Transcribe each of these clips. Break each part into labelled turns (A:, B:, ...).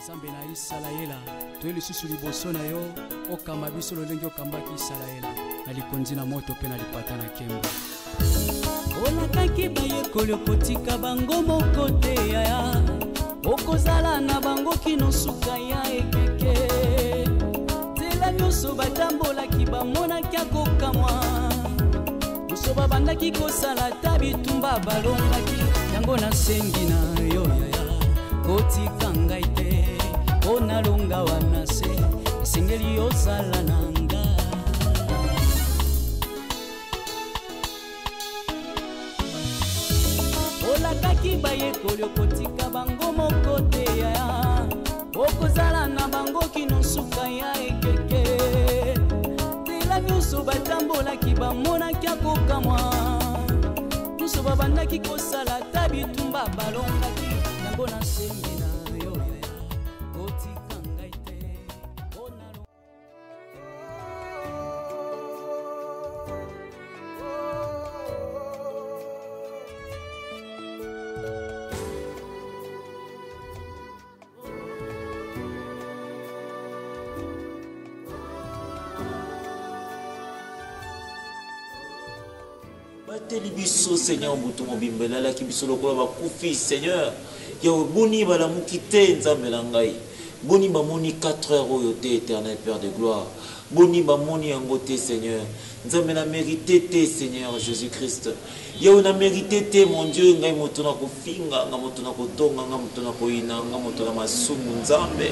A: Nzambe na Isalaela to lisusu liboso na yo okamba biso lolenge okambaki Isalaela na likonzi na moto pe na lipata na kemba olakaki bayekoli okotika bango moko te yaya okozala na bango kino suka ya ekeke nzela nyonso batambolaki bamonaki akokamwa nyonso babandaki kosala ta bitumba balongaki yango nasengi na yo yaya kotika ngai te onalonga wana se esengeli ozala nanga olakaki bayekoli okotika bango moko te yaya okozala na bango kino suka ya ekeke nzela nyonso batambolaki bamonaki akokamwa nyonso babandaki kosala ta bitumba balongaki yango nasengi na yo yaya kotika ngai te onalonga
B: bateli biso Seigneur mbutu mobimbela la kibiso lokola bakufi Seigneur ya boni balamuki te nzambe na ngai boni bamoni 4 heures oyo te éternel Père de gloire boni bamoni yango te Seigneur nzambe na mérité te Seigneur Jésus-Christ ya na mérité te mon Dieu ngai moto na kofinga ngai moto na kotonga ngai moto na koina ngai moto na masumu nzambe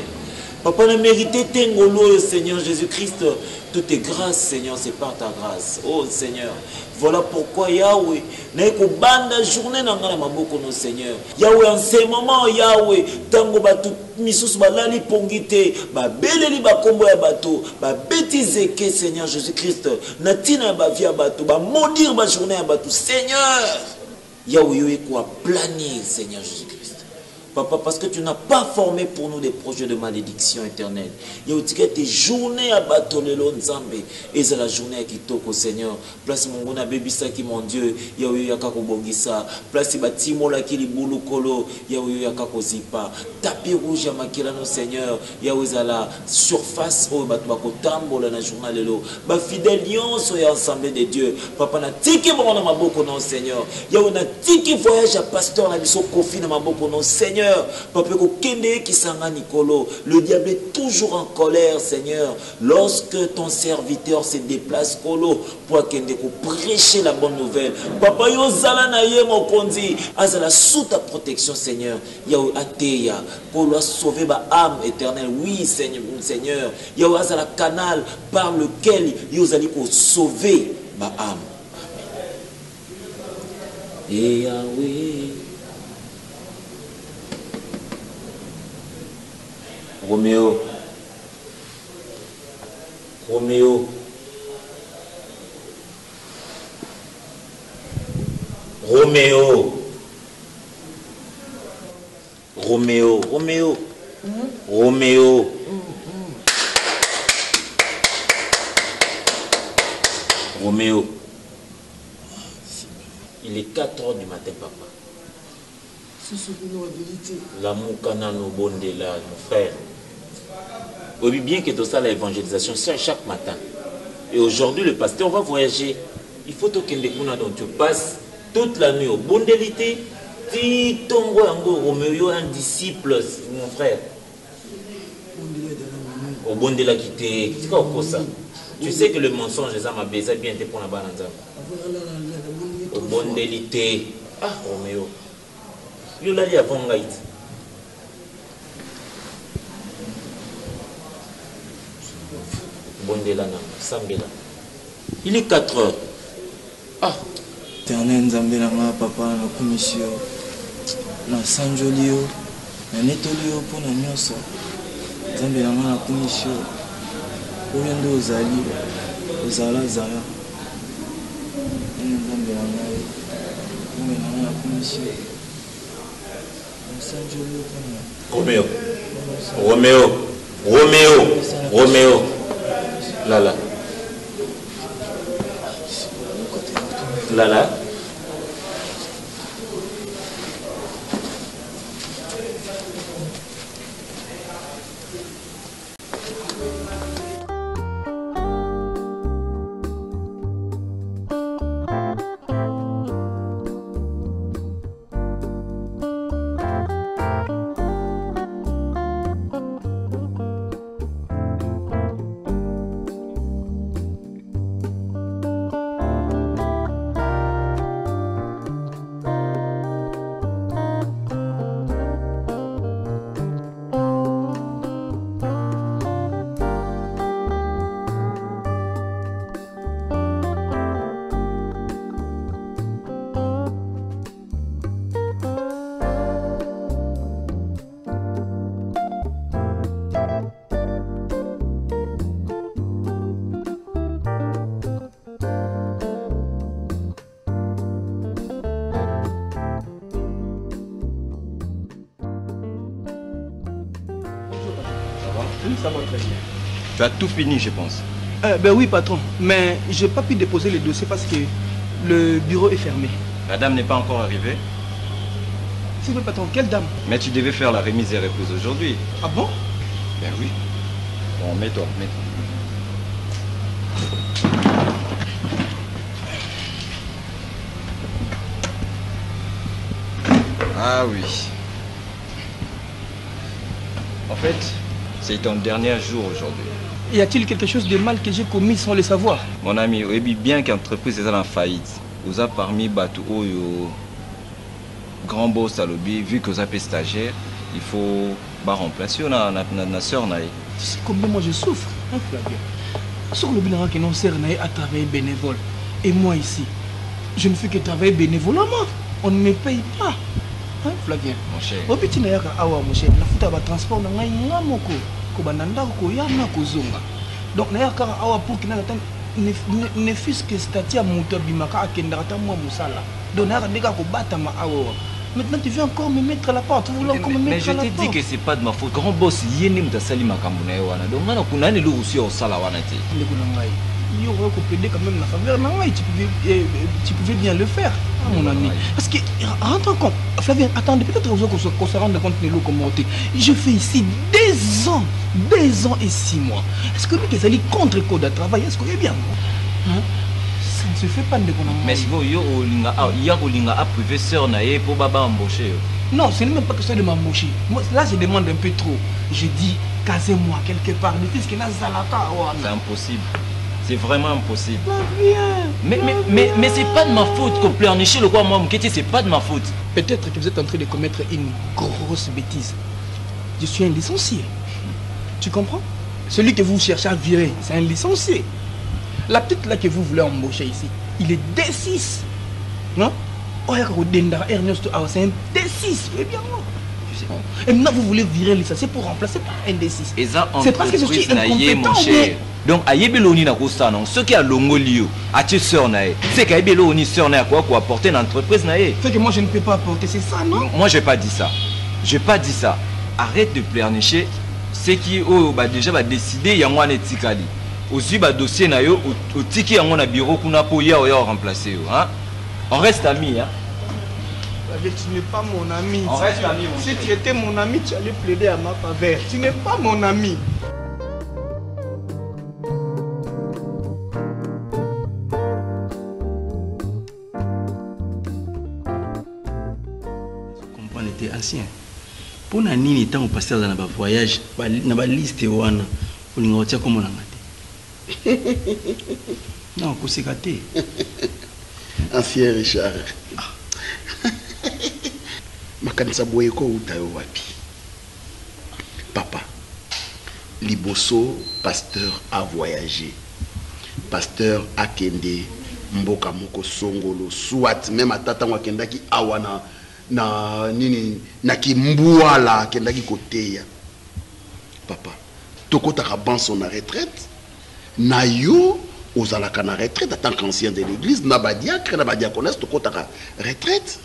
B: Papa n'a mérité Tengolo, Seigneur Jésus-Christ. Toute est grâce, Seigneur, c'est par ta grâce. Oh Seigneur, voilà pourquoi Yahweh n'a qu'au banda journée dans la maboko no Seigneur. Yahweh en ces moments, Yahweh, tango batu misus balali pongite, ba beleli ba kombo ya bato, ba bêtise que Seigneur Jésus-Christ, natina ba via bato, ba maudire ba journée à bato. Seigneur, Yahweh quoi planir, Seigneur Jésus-Christ. Papa, parce que tu n'as pas formé pour nous des projets de malédiction éternelle. Il y a des journées à Batolelo Nzambe. Et c'est la journée à Kitoko, Seigneur. Place mon gona bébisa qui mon Dieu. Il y a kako bongisa. Place batimo la qui li boulou kolo. Il y a kako zipa. Tapis rouge à makilano, Seigneur. Il y a la surface au batbako tambo la journée lelo. Ba fidèle lion soyez ensemble de Dieu. Papa na tiki bon na maboko non, Seigneur. Il y a na tiki voyage à pasteur na biso kofi na maboko non, Seigneur. Papa Kende qui s'en Nicolo, le diable est toujours en colère, Seigneur. Lorsque ton serviteur se déplace, Kolo, pour Kende prêcher la bonne nouvelle. Papa yo zala na ye mon konzi, azala sous ta protection, Seigneur. Yao ateya, Kolo a sauvé ma âme éternelle. Oui, Seigneur. Yao azala canal par lequel yo zali pour sauver ma âme. Et Yahweh. Roméo, Roméo, Roméo, Roméo, Roméo, Roméo, Roméo. Il est 4 heures du matin, papa. La moukana no bondela, mon frère. Oui, bien que tout ça, l'évangélisation, c'est chaque matin. Et aujourd'hui, le pasteur va voyager. Il faut que dont tu passes toute la nuit au bondelité. Si ton Roméo un disciple, mon frère. Au bondela qui t'est. C'est quoi ça? Tu sais que le mensonge, les âmes abaissées bien te pour la banane. Au bondelité. Ah, Roméo. Il y a il est 4 heures. Ah.
C: Éternel Nzambela papa na commission na sanjolio na netolio pour na nyoso. Nzambela na commission. Oyendo ozali ozala zala. Nzambela na commission.
B: Roméo, Roméo, Roméo, Roméo, Lala, Lala,
D: Oui, ça va très bien.
E: Tu as tout fini, je pense.
D: Ben oui, patron. Mais je n'ai pas pu déposer le dossier parce que le bureau est fermé.
E: La dame n'est pas encore arrivée.
D: C'est vrai, patron. Quelle dame?
E: Mais tu devais faire la remise et reprise aujourd'hui.
D: Ah bon?
E: Ben oui. Bon, mets-toi, mets-toi. Ah oui. En fait, c'est ton dernier jour aujourd'hui.
D: Y a-t-il quelque chose de mal que j'ai commis sans le savoir?
E: Mon ami, oui, bien qu'entreprise est en faillite, vous avez parmi Batou Oyo, grand boss à lobby, vu que vous êtes stagiaire, il faut remplacer na sœur naï.
D: Tu sais combien moi je souffre, hein, Flavien? Sur le bilan que nos sœurs naï a travaillé bénévole. Et moi ici, je ne fais que travailler bénévolement. On ne me paye pas. Hein, Flavien?
E: Mon cher.
D: Obiti na yaka awa mon cher. Na futa ba transport na ngai ngamoko. Ko bananda ko ya na ko zonga. Donc na yaka awa pour que na ne fût-ce que statia moto bimaka akenda ta moi musala. Donc na ndeka ko bata ma awa. Maintenant tu viens encore me mettre à la porte. Tu voulais encore me mettre à la porte.
E: Mais je t'ai dit que c'est pas de ma faute. Grand boss yeni mtasali makambo na wana. Donc ngana kuna ni lu aussi au sala wana te.
D: Ndeko na ngai. Il y aurait coupé quand même la faveur. Non, tu pouvais bien le faire, mon ami. Parce que, rentre compte, Flavien, attendez, peut-être qu'on se rende compte de l'eau comme je fais ici 2 ans et 6 mois. Est-ce que lui qui est allé contre le code de travail, est-ce qu'il est bien? Hein? Ça ne se fait pas de qu'on a.
E: Mais si vous, il y a un professeur pour baba embaucher.
D: Non, ce n'est même pas question de m'embaucher. Là, je demande un peu trop. Je dis, casez-moi quelque part.
E: C'est impossible. C'est vraiment impossible.
D: Mais
E: c'est pas de ma faute qu'on pleurniche le quoi moi c'est pas de ma faute.
D: Peut-être que vous êtes en train de commettre une grosse bêtise. Je suis un licencié. Tu comprends? Celui que vous cherchez à virer, c'est un licencié. La petite là que vous voulez embaucher ici, il est D6. Non? C'est un D6. Eh bien non. Et maintenant vous voulez virer le licencié pour remplacer par un D6.
E: C'est parce que je suis incompétent. Donc, aïebeloni na kosa non, ce qui a longolio, a tu sœur nae, c'est qu'aïebeloni sœur nae quoi apporter une entreprise nae.
D: C'est que moi je ne peux pas apporter, c'est ça non?
E: Moi j'ai pas dit ça. J'ai pas dit ça. Arrête de pleurnicher. C'est qui déjà va décider yango na tikali. Aussi ba dossier na yo au tiki yango na bureau kuna po ya remplacer yo, hein? On reste amis hein.
D: Tu n'es pas mon ami.
E: On reste amis mon
D: cher. Si tu étais mon ami, tu allais plaider à ma faveur. Tu n'es pas mon ami. Ancien. Pour nani temps passer dans un voyage, dans la liste wana, pour nous retirer comme on a dit. Non, c'est gâté.
F: Ancien Richard. Makanisa boyeko utayo wapi. Papa, Liboso, pasteur a voyagé. Pasteur a kende mboka moko songolo soit même atata wakendaki awana na nini na kimbuala kendaki koteya. Papa, tokotaka ban son retraite na yo ozalaka na retraite en tant qu'ancien de l'église na badiacre na badiaconesse tokotaka retraite.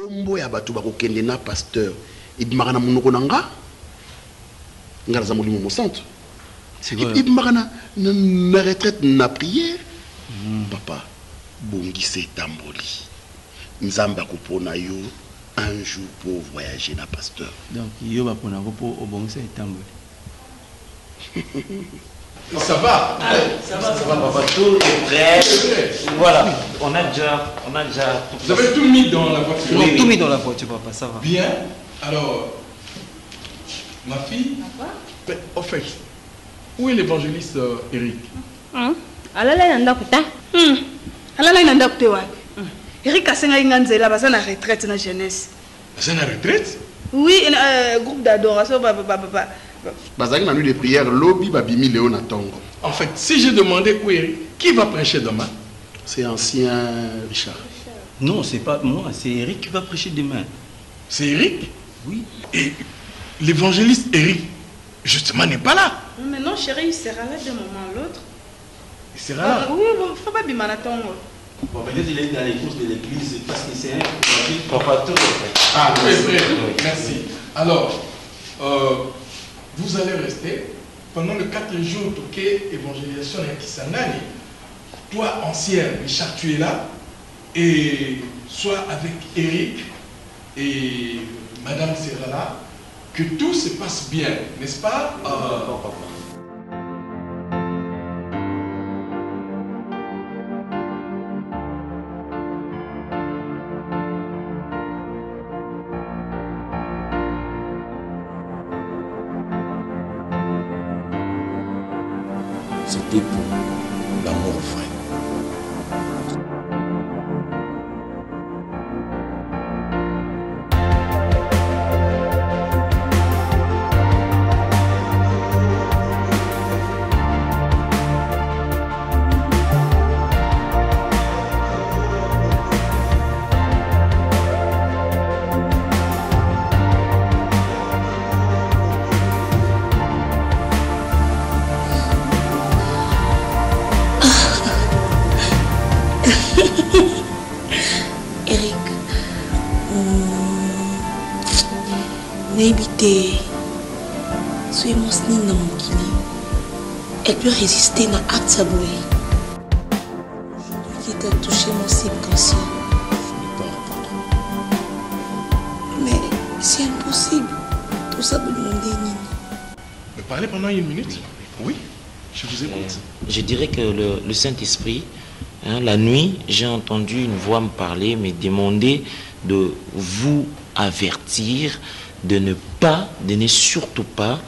F: kombo ya bato bakokende na pasteur ibimaka na monoko na nga nga naza molimo mosantu ibimaka na retraite na prière papa bongisa etamboli nzambe akopona yo un jour pour voyager na pasteur
C: donc yo bapona ko po obongisa etamboli.
F: Ça va?
B: Ça va, papa, tout est prêt. Voilà, on a déjà
G: Vous avez tout mis dans la voiture?
C: Oui, tout mis dans la voiture, papa, ça va.
G: Bien. Alors, ma fille, mais, au fait, où est l'évangéliste Eric?
H: Alala nanda kuta. Alala nanda kuta wapi? Eric asenga inganzela basa na retraite na jeunesse.
G: C'est une retraite?
H: Oui, groupe d'adoration
F: Bazaki na nuit de prière lobby babimi Léon na tongo.
G: En fait, si j'ai demandé où Eric, qui va prêcher demain?
F: C'est ancien Richard.
C: Non, c'est pas moi, c'est Eric qui va prêcher demain.
G: C'est Eric?
C: Oui.
G: Et l'évangéliste Eric, justement, n'est pas là.
H: Mais non, chérie, il sera là d'un moment à l'autre.
G: Il sera là.
H: Oui, il faut pas bimana tongo.
C: Bon, peut-être il est dans les courses de l'église parce que c'est un
B: papa, tout est prêt.
G: Ah, oui, merci. Alors, vous allez rester pendant les 4 jours de évangélisation à Kisangani. Toi, ancien Richard, tu es là. Et sois avec Eric et Madame sera là. Que tout se passe bien, n'est-ce pas?
B: C'était pour l'amour vrai.
I: Elle peut résister à acte saboué. Aujourd'hui qui t'a touché mon subconscient.
B: Je ne peux pas répondre.
I: Mais c'est impossible. Tout ça me demander Nini.
G: Me parlez pendant 1 minute? Oui, je vous écoute.
B: Je dirais que le Saint-Esprit, la nuit, j'ai entendu une voix me parler, me demander de vous avertir de ne surtout pas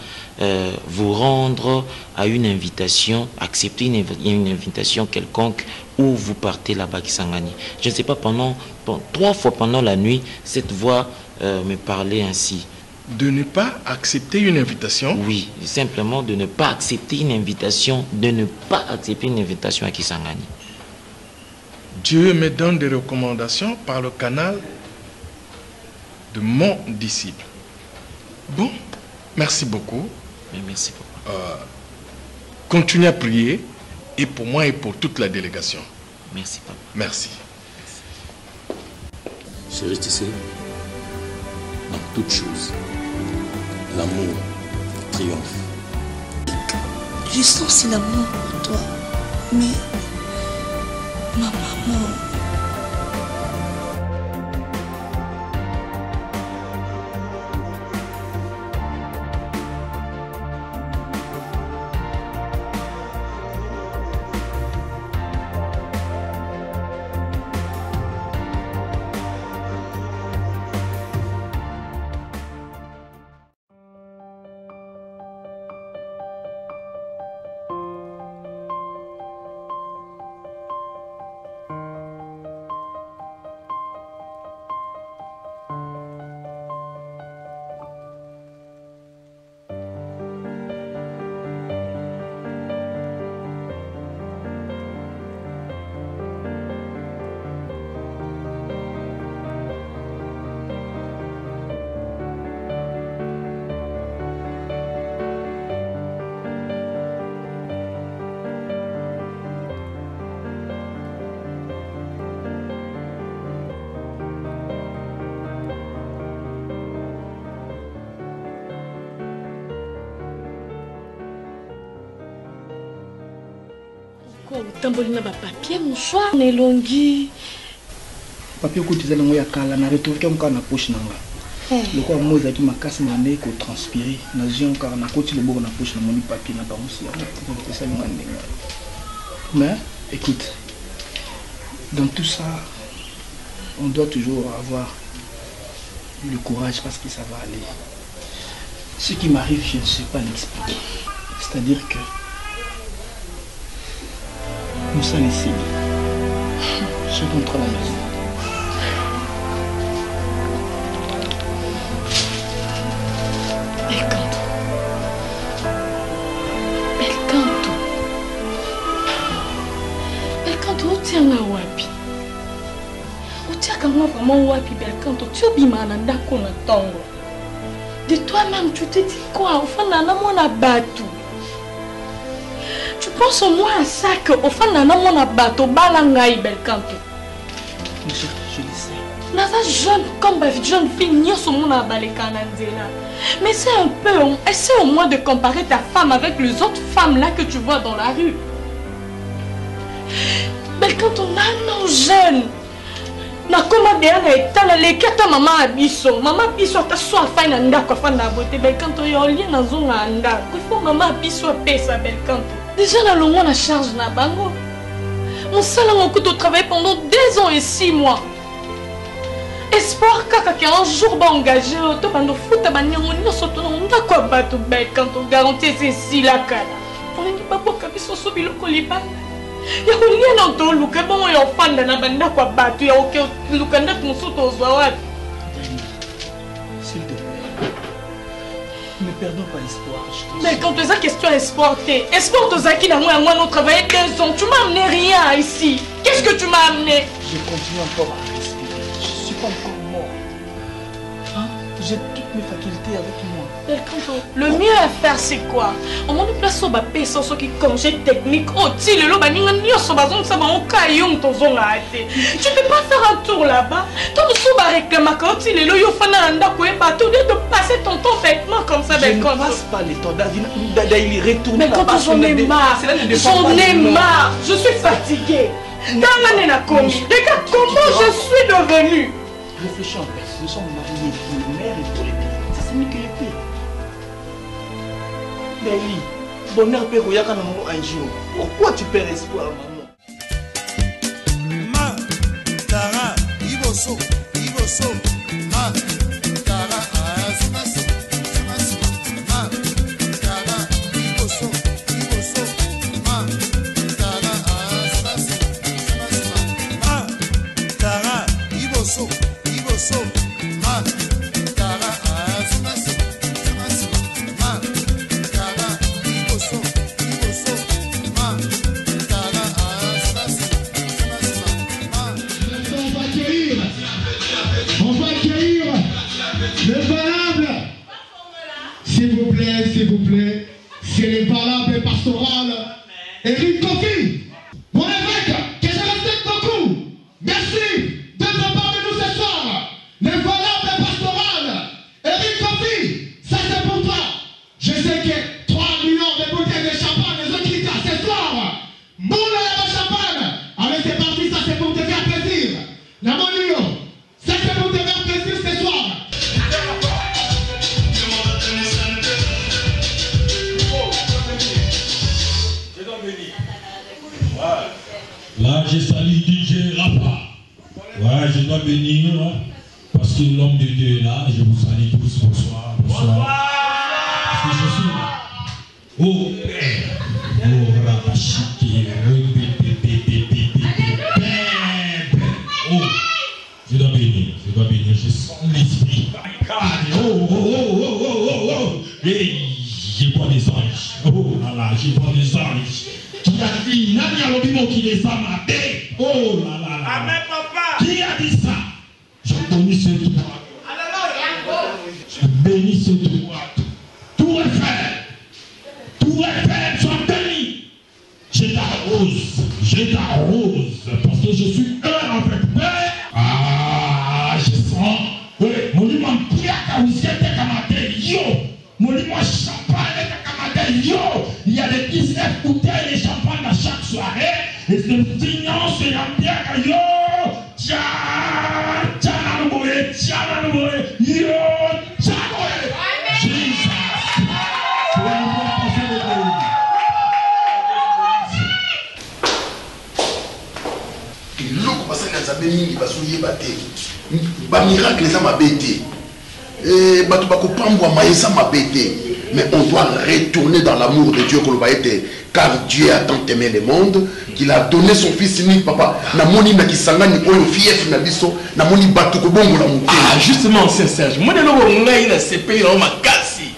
B: vous rendre à une invitation, accepter une invitation quelconque où vous partez là-bas Kisangani. Je ne sais pas, pendant 3 fois pendant la nuit, cette voix me parlait ainsi.
G: De ne pas accepter une invitation?
B: Oui, simplement de ne pas accepter une invitation, à Kisangani.
G: Dieu me donne des recommandations par le canal de mon disciple. Bon, merci beaucoup.
B: Merci beaucoup.
G: Continuez à prier, et pour moi et pour toute la délégation.
B: Merci, papa.
G: Merci.
J: Chérie, tu sais, dans toute chose, l'amour triomphe.
I: Je sens aussi l'amour pour toi, mais ma maman...
H: Quoi, tambolina ba papier, mon choix, nelongi.
D: Papier ko tizana ngoya kala na retrouver comme quand na poche nanga. Le quoi moi zaki makasi na ne ko transpirer na zion car na koti le bord na poche na moni papier na pas aussi. C'est ça le ndenga. Mais écoute, dans tout ça, on doit toujours avoir le courage parce que ça va aller. Ce qui m'arrive, je ne sais pas l'expliquer. C'est-à-dire que nous sommes ici. Je rentre à la maison.
H: Belcanto, tiens à wapi. Tiens vraiment wapi Belcanto, tu as bien mananda qu'on attend. De toi-même, tu te dis quoi? Au fond, nana mon bateau. Tu penses au moins à ça que au fond, nana mon bateau, balangaï Belcanto.
D: Je le sais.
H: Nasa jeune, comme ma jeune fille, n'y a son monde à Balekanandela. Mais c'est un peu, essaie au moins de comparer ta femme avec les autres femmes là que tu vois dans la rue. Belcanto, nana jeune. Na koma de ana etala le kata mama biso ta so afai na ndako afana na bote Belcanto yo lien na zonga ndako il faut mama biso pesa Belcanto déjà na longo na charge na bango mon sala ngokuto travailler pendant 2 ans et 6 mois espoir kaka ki un jour ba engagé to bando futa banyango nyonso to na ndako bato Belcanto garantie ceci la kala on ngi baboka biso so biloko libanda. Il y a rien dans le luka bon yo fanda na banda kwa batu ya oke luka nda tumusoto ozwa.
D: S'il te plaît. Ne perdons pas espoir.
H: Mais quand tu as question espoir espoir to zaki na moi on travaille 2 ans, tu m'as amené rien ici. Qu'est-ce que tu m'as amené?
D: Je continue encore à respirer. Je suis pas encore mort. Hein? J'ai toutes mes facultés avec moi.
H: Le mieux à faire c'est quoi? On m'a place au bapé sans ce qui congé technique. Oh, tu le loba ni sur bazon ça va au caillon ton zone là. Tu peux pas faire un tour là-bas. Toi tu sous ba réclamer quand il est là yo fana anda ko ba tout de passer ton temps bêtement comme ça
D: ben comme passe pas les temps d'aller retourner.
H: Mais quand j'en ai marre, je suis fatiguée. Dans la commis. Regarde comment je suis devenue.
D: Réfléchis en fait. Nous sommes mariés pour le maire et pour les filles. Ça c'est mieux que les filles. Nelly, bonheur peut koyaka na mo un jour. Pourquoi tu perds espoir, maman?
K: Ma Tara Iboso, ma Tara Azumaso, ma Tara Iboso, ma Tara Azumaso, ma Tara Iboso, ma Tara Azumaso.
L: S'il vous plaît, c'est l'invalable pastoral. Eric Kofi, mon évêque, que je respecte beaucoup. Merci d'être parmi nous ce soir. L'invalable pastoral. Eric Kofi, ça c'est pour toi. Je sais que 3 millions de bouteilles de champagne, les autres qui ce soir. Moula et champagne. Allez, c'est parti, ça c'est pour te faire plaisir. La monio, ça c'est pour te faire plaisir ce soir.
M: Là, je salue DJ Rafa. Ouais, je dois venir parce que l'homme de Dieu est là. Je vous salue tous. Bonsoir. Bonsoir. Parce que je suis là. Oh, Père. Oh, Rapachiki. Oh, je dois venir. Je sens l'esprit. Oh. Et je vois des anges. Oh là là, je vois des anges. Qui a dit, Nani a l'obimo qui les a matés. Oh là là là. Amen, papa. Qui a dit ça? Je bénis ce droit. Je bénis ce droit. Tout est fait, sois béni. Je t'arrose. Parce que je suis un avec Père. Ah, je sens. Oui, mon limon priaka ou c'était kamate. Yo. Mon limon champagne était kamate. Yo. Il y a des 19 bouteilles de champagne à chaque soirée. Et cette ignorance est la mienne, yo. Tcha, tcha, yo, tcha, Jesus.
F: Eloko basali nzambe mingi bazoyeba te bamiracle eza mabe te bato bakopambwama eza mabe te mais on doit retourner dans l'amour de Dieu koloba ete car Dieu a tant aimé le monde qu'il a donné son fils unique papa namoni na kisangani oyo fief na biso namoni bato kobongola motema.
G: Ah justement ancien Serge moi lelo ngai na CPI na makasi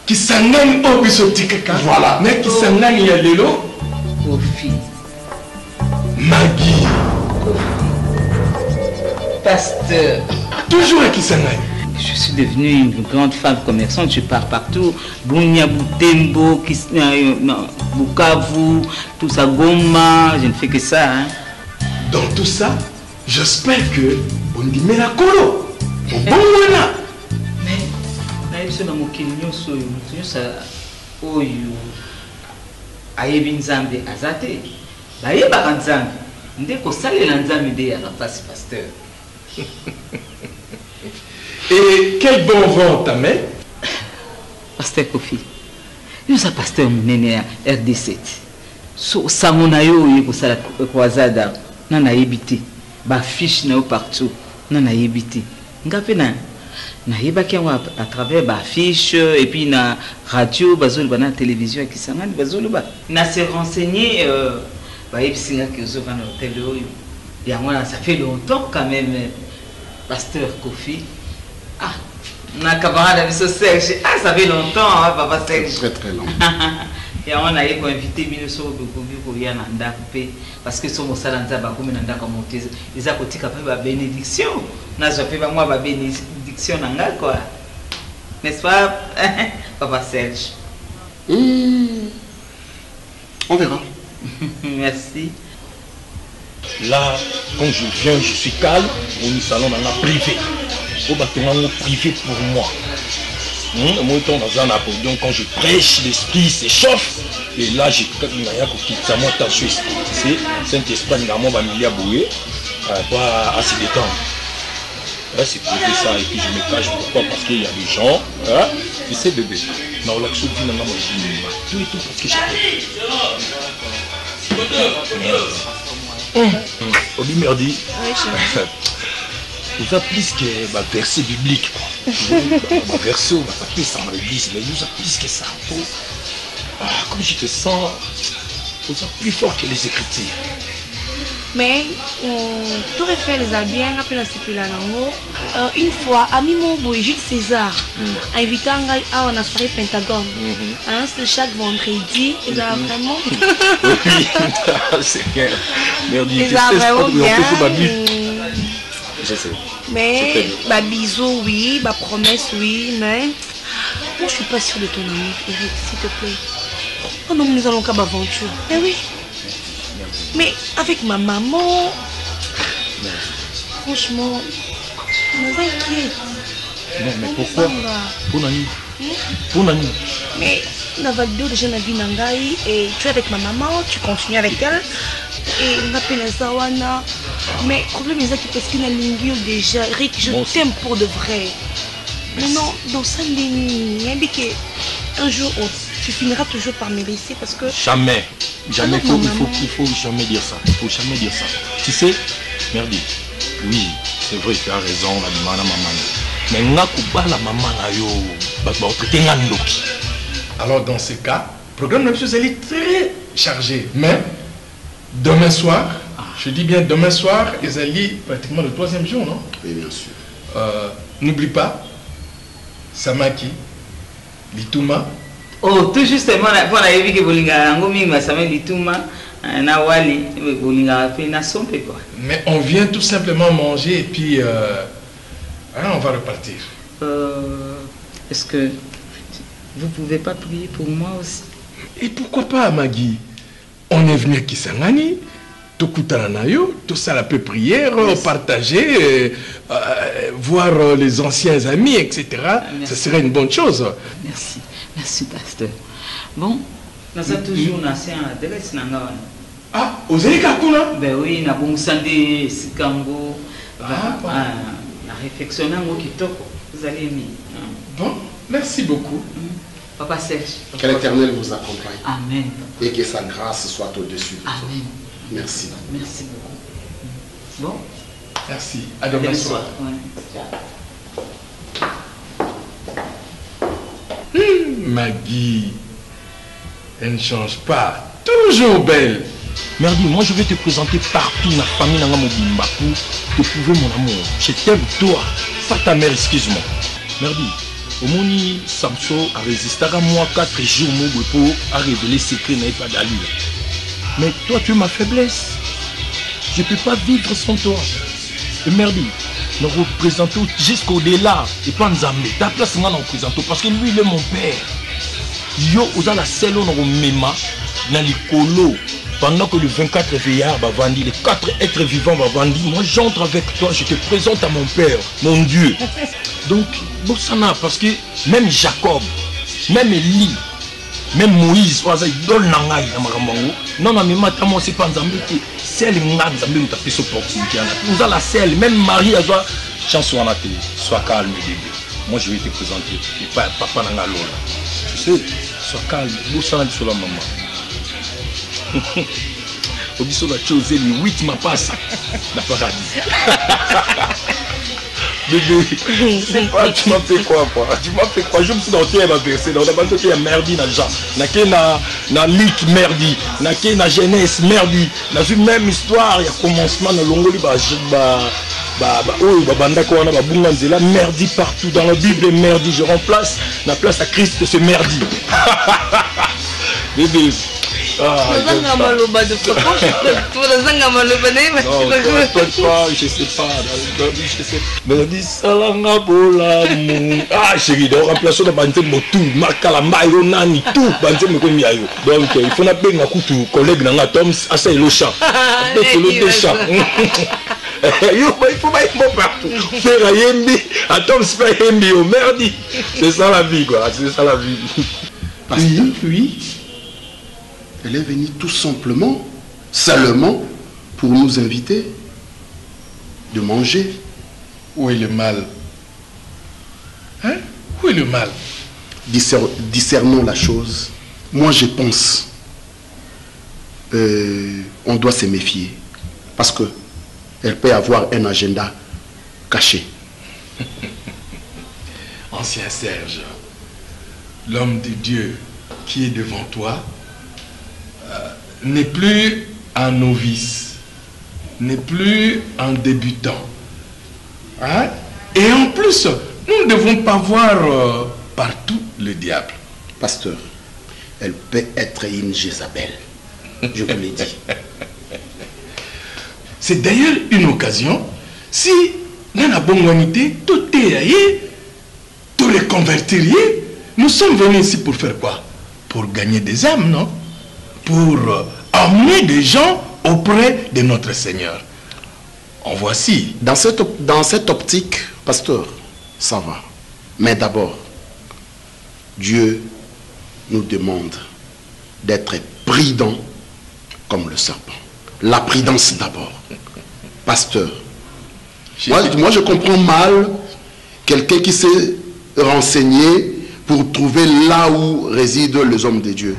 G: kisangani oyo biso tikaka
F: voilà
G: mais kisangani ya lelo
N: Kofi
G: Maggie
N: Pasteur
G: toujours à Kisangani.
N: Je suis devenue une grande femme commerçante, je pars partout. Bunia, Butembo, Bukavu, tout ça, Goma, je ne fais que ça. Hein.
G: Dans tout ça, j'espère que on dit mais la colo. Bon voilà.
N: Mais je suis dans mon kilomètre, ça, oh you, ayebi nzambe azate, bayeba nzambe, ndeko salela nzambe de ya face pasteur.
G: Et quel bon vent ta mère?
N: Pasteur Kofi, nous sommes pasteur Munene à RD7. So, Samonayo, il y a une croisade, non a évité. Ba fiche na partout, non a évité. Ngapena, na yebaki à travers ba fiche et puis na radio, bazol ba na télévision qui s'amène bazol ba. Na se renseigner, ba yebsinga que zo va na hôtel oyo. Et moi ça fait longtemps quand même, pasteur Kofi. Ah, ma camarade de Serge, ah ça fait longtemps, hein, papa Serge.
F: Très très long.
N: Et on a eu invité Minuso pour y aller parce que son salanza ba comme nanda comme monter ils a côté capable ba bénédiction na je fais ba moi ba bénédiction nanga quoi n'est-ce pas papa Serge?
F: On verra.
N: Merci.
M: Là, quand je viens, je suis calme. Nous allons dans la privée. Au bâtiment privé pour moi. Donc quand je prêche, l'esprit s'échauffe. Et là, j'ai Saint-Esprit à se détendre. Là, c'est pour ça. Et puis je me cache. Pourquoi? Parce qu'il y a des gens. Hein? Tu sais, bébé. Tout et tout parce que j'ai. Obi merdi. Vous avez plus que ma verset biblique. Ma verset, ma plus ça dans l'église, mais nous avons plus que ça. Comme je te sens, vous êtes plus fort que les Écritures.
I: Mais tout refait les habits, une fois, ami mon Jules César a invité à un soirée Pentagone. C'est chaque vendredi, il a vraiment.
M: Oui, c'est bien. Merde,
I: il a vraiment bien.
M: Je sais.
I: Mais, bah bisous, oui, bah promesse, oui, mais moi je suis pas sûre de ton ami, Eric, s'il te plaît. Oh non, nous allons qu'à aventure. Mais oui. Mais avec ma maman, franchement, je nous inquiète.
M: Non, mais pourquoi? Pour Nani. Pour Nani.
I: Mais la vidéo déjà na vie nangai et tu es avec ma maman, tu continues avec elle et on appelle la Zawana. Mais le problème est que parce qu'il y a l'ingio déjà, Eric, je t'aime pour de vrai. Mais non, dans ça, il y a un jour tu finiras toujours par me laisser parce que...
M: Jamais. Jamais. Il faut jamais dire ça. Il faut jamais dire ça. Tu sais, merdi. Oui, c'est vrai, tu as raison, la maman. Mais la maman
G: alors dans ce cas, le programme de la est très chargé. Mais demain soir, je dis bien demain soir, Ezali pratiquement le 3e jour, non?
F: Oui, bien sûr.
G: N'oublie pas, Samaki, Lituma.
N: Oh, tout justement, on a vu que Bolinga Ngomi m'a samé Lituma, Nawali, Bolinga fait na sompe quoi.
G: Mais on vient tout simplement manger et puis on va repartir.
N: Est-ce que vous pouvez pas prier pour moi aussi?
G: Et pourquoi pas, Maggie? On est venu à Kisangani, tout ça la peu prière, partager, voir les anciens amis, etc. Ça serait une bonne chose.
N: Merci, merci pasteur. Bon, nous avons toujours une ancienne adresse.
G: Ah, Ozeli kakuna?
N: Ben oui, na bongusande sikango. Na réflexion nango kitoko. Vous allez aimer.
G: Bon, merci beaucoup.
N: Papa Serge.
F: Que l'Éternel vous accompagne.
N: Amen.
F: Et que sa grâce soit au-dessus de
N: Amen.
F: vous. Merci.
N: Merci beaucoup. Bon.
G: Merci. À demain soir. Maggie, elle ne change pas. Toujours belle.
M: Merdi, moi je vais te présenter partout la famille Nanga Mobimba pour te prouver mon amour. Je t'aime toi. Pas ta mère, excuse-moi. Merdi, au moni Samson a résisté à moi 4 jours pour révéler secret n'est pas d'allure. Mais toi tu es ma faiblesse. Je ne peux pas vivre sans toi. Et merdi, nous représentons jusqu'au-delà. Et pas nous amener. Ta place nous représentons parce que lui il est mon père. Yo, vous avez la selle on mema dans les colos. Pendant que le 24 veillard va vendre, les 4 êtres vivants va vendre, moi j'entre avec toi, je te présente à mon père, mon Dieu. Donc, Bossana, parce que même Jacob, même Élie, même Moïse, non, mais maintenant, c'est pas Nzambe qui celle Nzambe nous tape sur opportunité. Nous avons la selle, même Marie, elle doit chanson à télé. Sois calme, bébé. Moi je vais te présenter. Et pas papa Nanga Lola. Tu sais, sois calme, Bossana sur la maman. Au biso la chose le 8 ma passe la paradis. Bébé, c'est pas tu m'as fait quoi tu m'as fait quoi, je me suis dans terre versé dans la bande qui est merdi na Jean na Lick merdi na jeunesse merdi na une même histoire il y a commencement na longoli banda ko na babunga nzela merdi partout dans la Bible merdi je remplace la place à Christ c'est merdi. Bébé je sais pas. Merdi salanga bolamu. Ah chérie, donc remplaçons de bande motu, makala mayo nani tout bande me komi ayo. Donc il faut na benga kutu collègue na Tom asa le chant. Avec le déchant. Yo il faut pas être partout. Faire yembi, Tom c'est pas yembi au merdi. C'est ça la vie quoi, c'est ça la vie.
F: Oui. Elle est venue tout simplement, seulement, pour nous inviter de manger.
G: Où est le mal? Hein? Où est le mal?
F: Discernons la chose. Moi, je pense on doit se méfier. Parce que elle peut avoir un agenda caché.
G: Ancien Serge, l'homme de Dieu qui est devant toi, n'est plus un novice, n'est plus un débutant. Hein? Et en plus, nous ne devons pas voir partout le diable.
F: Pasteur, elle peut être une Jézabel. Je vous l'ai dit.
G: C'est d'ailleurs une occasion. Si dans la bonne humanité, tout est aillé, tout les convertir, nous sommes venus ici pour faire quoi? Pour gagner des âmes, non? Pour emmener des gens auprès de notre Seigneur. En voici.
F: Dans cette optique, pasteur, ça va. Mais d'abord, Dieu nous demande d'être prudents comme le serpent. La prudence d'abord. Pasteur, moi je comprends mal quelqu'un qui s'est renseigné pour trouver là où résident les hommes de Dieu.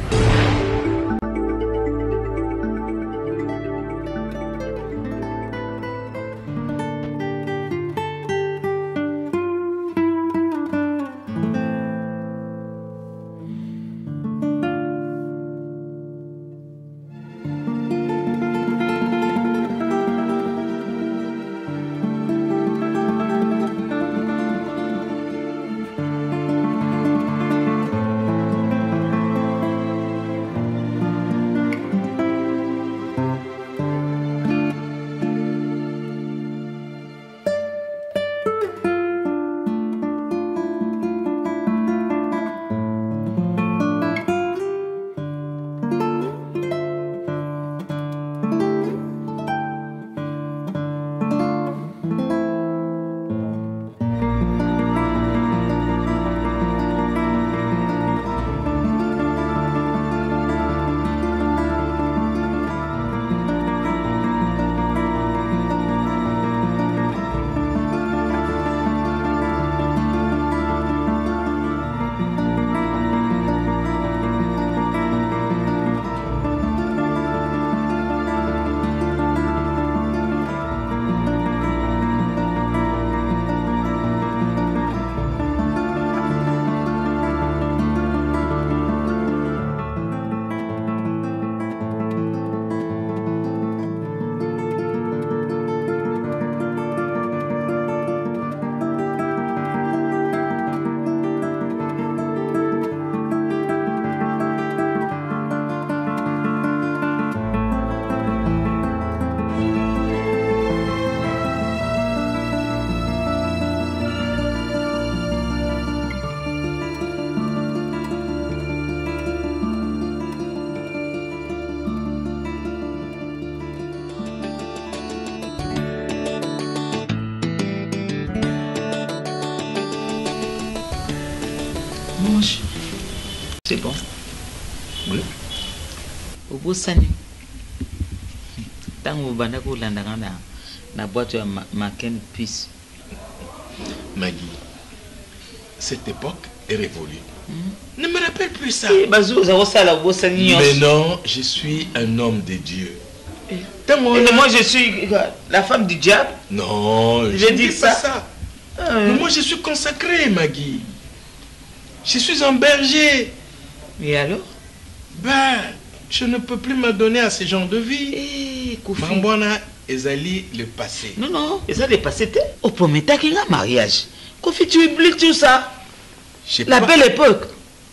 N: bobosani ntango bobanda kolandaka na boîte ya Macken Peace.
G: Maggie, cette époque est révolue. Ne me rappelle plus ça. Mais non, je suis un homme de Dieu.
N: Et moi je suis la femme du diable.
G: Non, je ne dis pas ça. Mais moi je suis consacré, Maggie. Je suis un berger.
N: Et alors?
G: Ben, je ne peux plus me donner à ce genre de vie. Mambona ezali le passé.
N: Non, non, ezali le passé. Au premier temps qu'il y a un mariage. Kofi, tu oublies tout ça. La belle époque.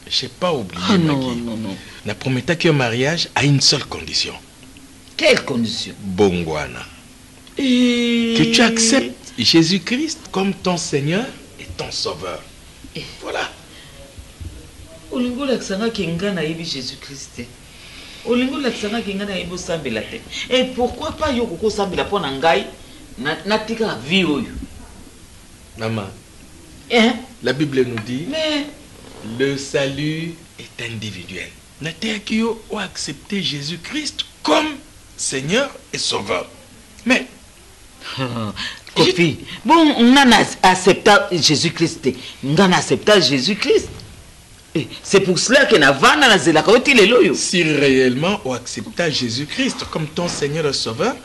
G: Je n'ai pas oublié. Ah non, non, non. La première fois qu'il y a un mariage a une seule condition.
N: Quelle condition?
G: Bongwana. Que tu acceptes Jésus-Christ comme ton Seigneur et ton Sauveur. Voilà.
N: Olingo laksanga kinga na yebi Jésus-Christ. Olingo laksanga kinga na yebi sambela te. Et pourquoi pas yo koko sambela pona ngai na tika vie oyo.
G: Maman. La Bible nous dit le salut est individuel. Natekio a accepté Jésus-Christ comme Seigneur et Sauveur. Mais
N: Kofi, bon, on a accepté Jésus-Christ. On a accepté Jésus-Christ. C'est pour cela que
G: si réellement on accepte Jésus-Christ comme ton Seigneur et Sauveur,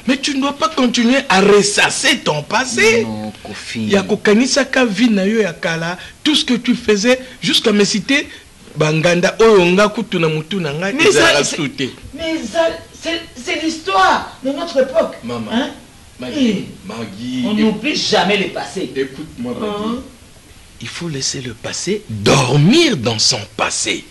G: mais tu ne dois pas continuer à ressasser ton passé.
N: Non, Kofi.
G: Tout ce que tu faisais jusqu'à me citer Banganda Oyonga Kutuna Mutuna.
N: Mais c'est l'histoire de notre époque.
G: Maman,
N: hein?
G: Maggie,
N: on n'oublie jamais le passé.
G: Écoute-moi, Maggie. Il faut laisser le passé dormir dans son passé.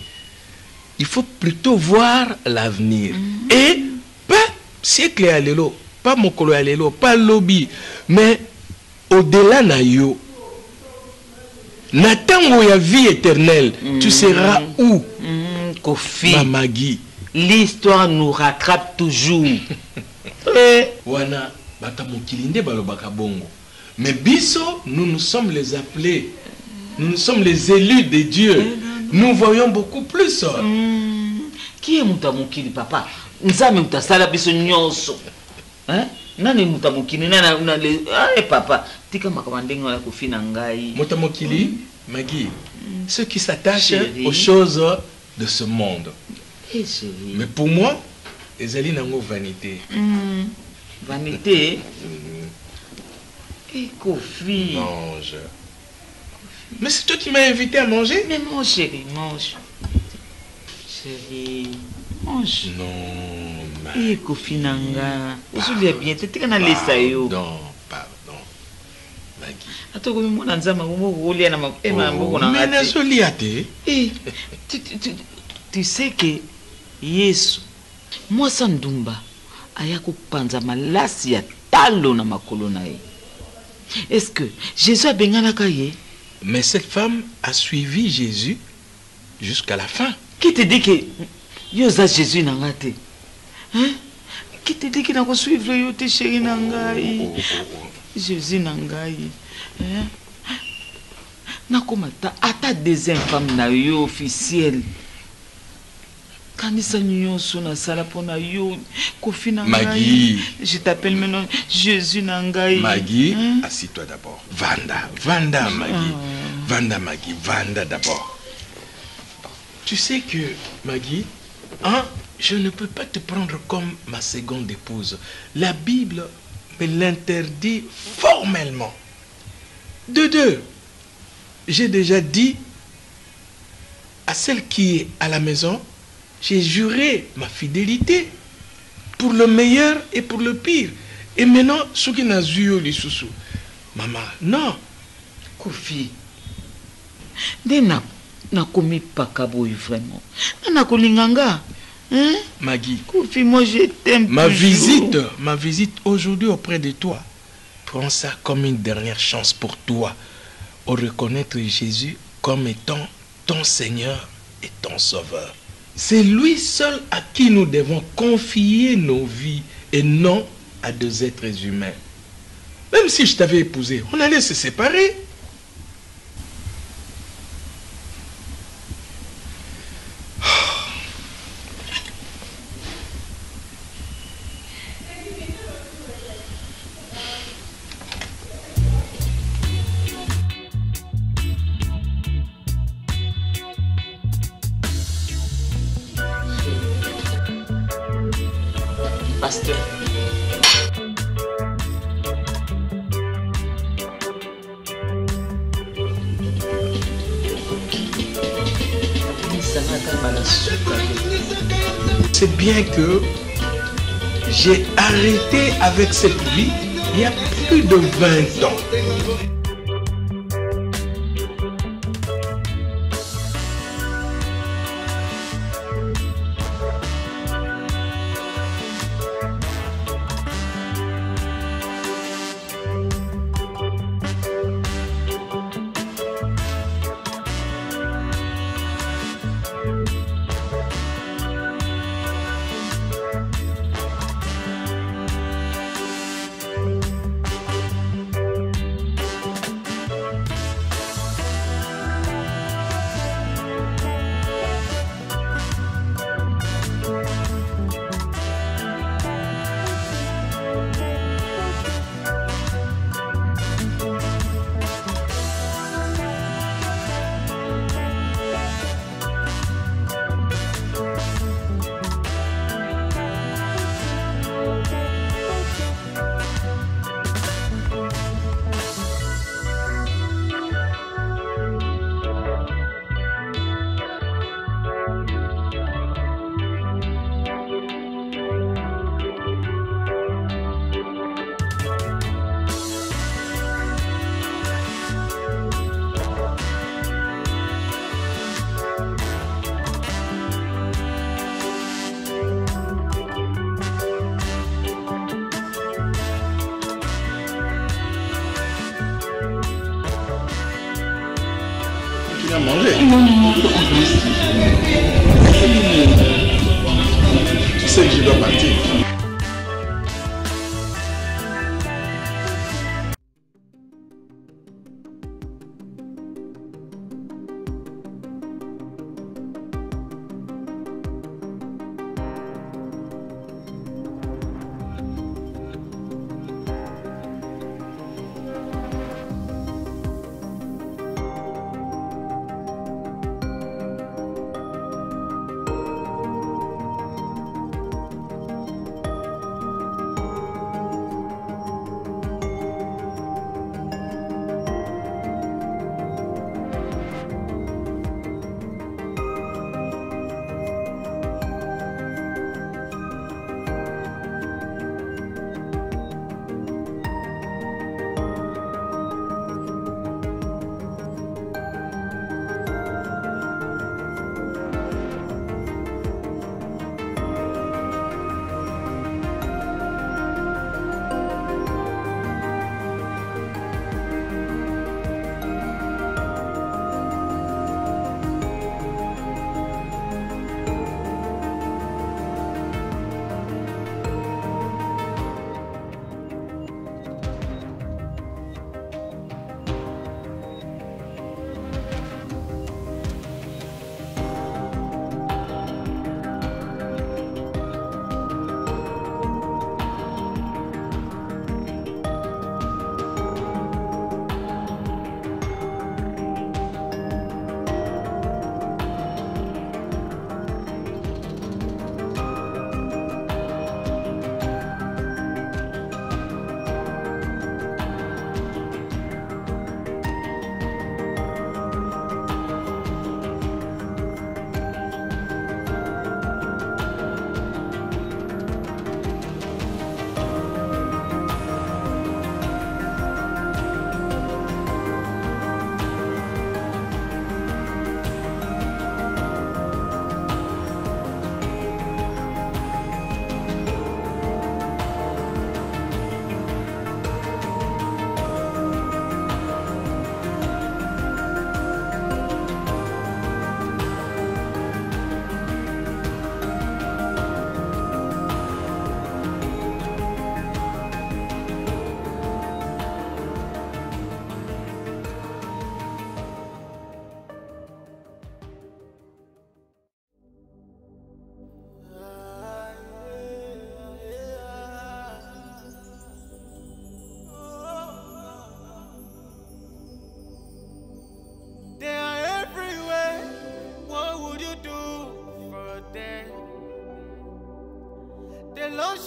G: Il faut plutôt voir l'avenir. Et pas siècle à l'élo, pas mokolo à l'élo, pas lobby, mais au-delà na yo. Natango ya vie éternelle, tu seras où?
N: Kofi.
G: Maggie.
N: L'histoire nous rattrape toujours.
G: Wana bata mokilinde balobaka bongo. Mais biso, nous sommes les appelés. Nous sommes les élus de Dieu. Nous voyons beaucoup plus.
N: Qui est Moutamokili, papa? Nous avons Moutasala biso nyonso. Hein? Nani Moutamokili? Ah, papa. Tika makamandengo la kofi nangai.
G: Moutamokili, Maggie, ceux qui s'attachent aux choses de ce monde. Mais pour moi, les alliés n'ont vanité.
N: Vanité? Et Kofi.
G: Mange. Mais c'est toi qui m'as invité à manger.
N: Mais mon chéri, mange. Chéri, mange.
G: Non,
N: ma. Et Kofi Nanga. Vous souvenez bien, tu es dans les saillots.
G: Pardon, pardon. Maggie.
N: Attends, comment on a dit tu sais que Yesu, moi Sandumba, ayako panza malasi ya talo na makolo na ye. Est-ce que Jésus a bengana kaye?
G: Mais cette femme a suivi Jésus jusqu'à la fin.
N: Qui te dit que Yosa Jésus n'a pas été? Hein? Qui te dit qu'il n'a pas suivi yo te chéri nangai? Jésus nangai. Hein? Nakomata ata deuxième femme na yo officielle. Kanisa nyonso na sala pona yo Kofi nangai.
G: Maggie.
N: Je t'appelle maintenant Jésus nangai.
G: Maggie, assis-toi d'abord. Vanda Maggie. Vanda Maggie, Vanda d'abord. Tu sais que Maggie, hein, je ne peux pas te prendre comme ma seconde épouse. La Bible me l'interdit formellement. De deux, j'ai déjà dit à celle qui est à la maison, j'ai juré ma fidélité pour le meilleur et pour le pire. Et maintenant, ce qui n'a eu les sous. Maman, non.
N: Kofi. Dena na komi pakaboy vraiment. Na kolinganga. Hein?
G: Maggie.
N: Kofi, moi je t'aime.
G: Ma visite aujourd'hui auprès de toi. Prends ça comme une dernière chance pour toi. Au reconnaître Jésus comme étant ton Seigneur et ton Sauveur. C'est lui seul à qui nous devons confier nos vies et non à deux êtres humains. Même si je t'avais épousé, on allait se séparer.
B: Pasteur.
G: C'est bien que j'ai arrêté avec cette vie il y a plus de 20 ans. À manger. Tu sais que je dois partir.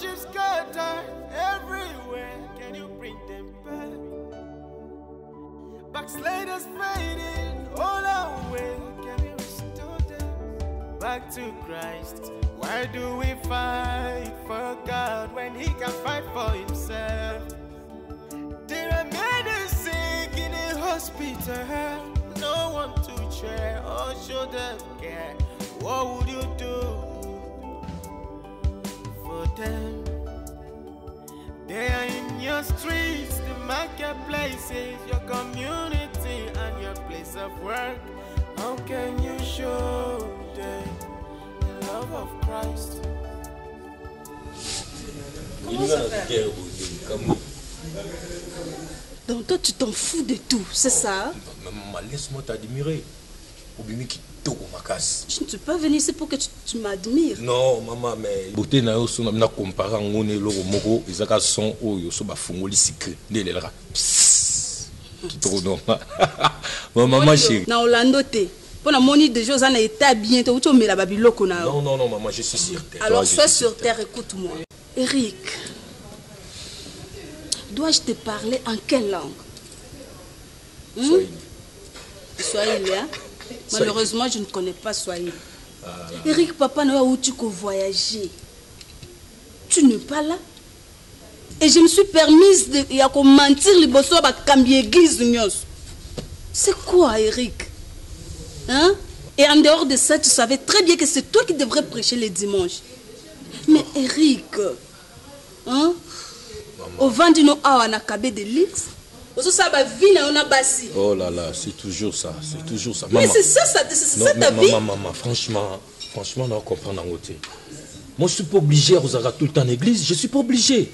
O: ships scattered everywhere. Can you bring them back? Backsliders fading all away. Can you restore them back to Christ? Why do we fight for God when He can fight for Himself? There are many sick in a hospital, no one to share or show them care. What would you do for them? They are in your streets, the marketplaces, your community and your place of work. How can you show them the love of Christ?
I: Comment ça fait? Donc toi tu t'en fous de tout, c'est ça?
J: Maman, laisse-moi t'admirer. Je
I: ne suis pas venu ici pour que tu m'admires.
J: Non, maman, mais beauté na yo so na comparer ngone loko moko ezaka son oyo so ba fungoli secret ndelela. Qui trop non. Maman chérie.
I: Na Orlando te. Pour la moni de José na état bien to tu me la babiloko na.
J: Non non non maman, je suis sur terre.
I: Alors sois sur terre, écoute-moi. Eric. Dois-je te parler en quelle langue? Swahili, hein? Malheureusement, je ne connais pas Swahili. Eric, papa, n'a où tu voyager. Tu n'es pas là. Et je me suis permise de mentir les bossons à cambier église. C'est quoi, Eric? Hein? Et en dehors de ça, tu savais très bien que c'est toi qui devrais prêcher les dimanches. Mais Eric, hein? Au vendu nos awa na kabé de l'X.
J: Oh là là, c'est toujours ça, c'est toujours ça.
I: Mais c'est ça, c'est ça ta vie.
J: Maman, franchement, on comprend dans côté. Moi, je suis pas obligé à regarder tout le temps en église, je suis pas obligé.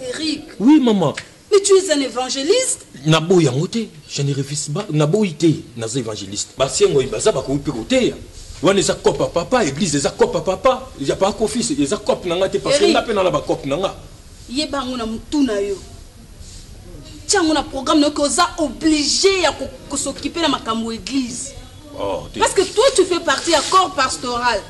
I: Eric.
J: Oui, maman.
I: Mais tu es un évangéliste.
J: Nabo yangote, je ne refuse pas. Nabo ité, naza évangéliste. Basiengo ibaza ba ko picoté. Wana za kopa papa, église za kopa papa. Il y a pas encore fils, il y a kopa nanga te parce que na pena na ba kopa nanga.
I: Yeba ngona mutuna yo. Tiens, on a un programme donc on a obligé à s'occuper de ma camou église. Oh, parce que toi tu fais partie à corps pastoral.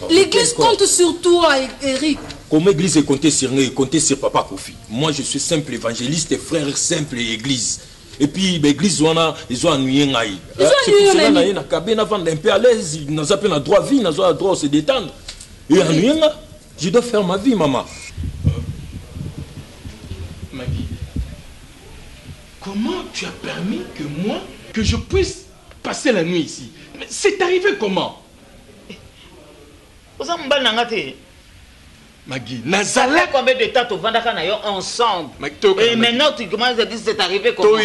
I: Oh, l'église compte sur toi, Eric.
J: Comment l'église est comptée sur nous, comptée sur papa Kofi? Moi je suis simple évangéliste et frère simple église. Et puis l'église ils ont ennuyé ngaï. C'est pour cela na na cabine avant d'un peu à l'aise, nous avons un droit vie, nous avons un droit se détendre. Et ennuyé nga, je dois faire ma vie maman.
G: Maggie. Comment tu as permis que moi, que je puisse passer la nuit ici? Mais c'est arrivé comment? Maggie, Nazala.
N: Combien de temps tu vas ensemble? Et maintenant tu commences à dire c'est arrivé comment?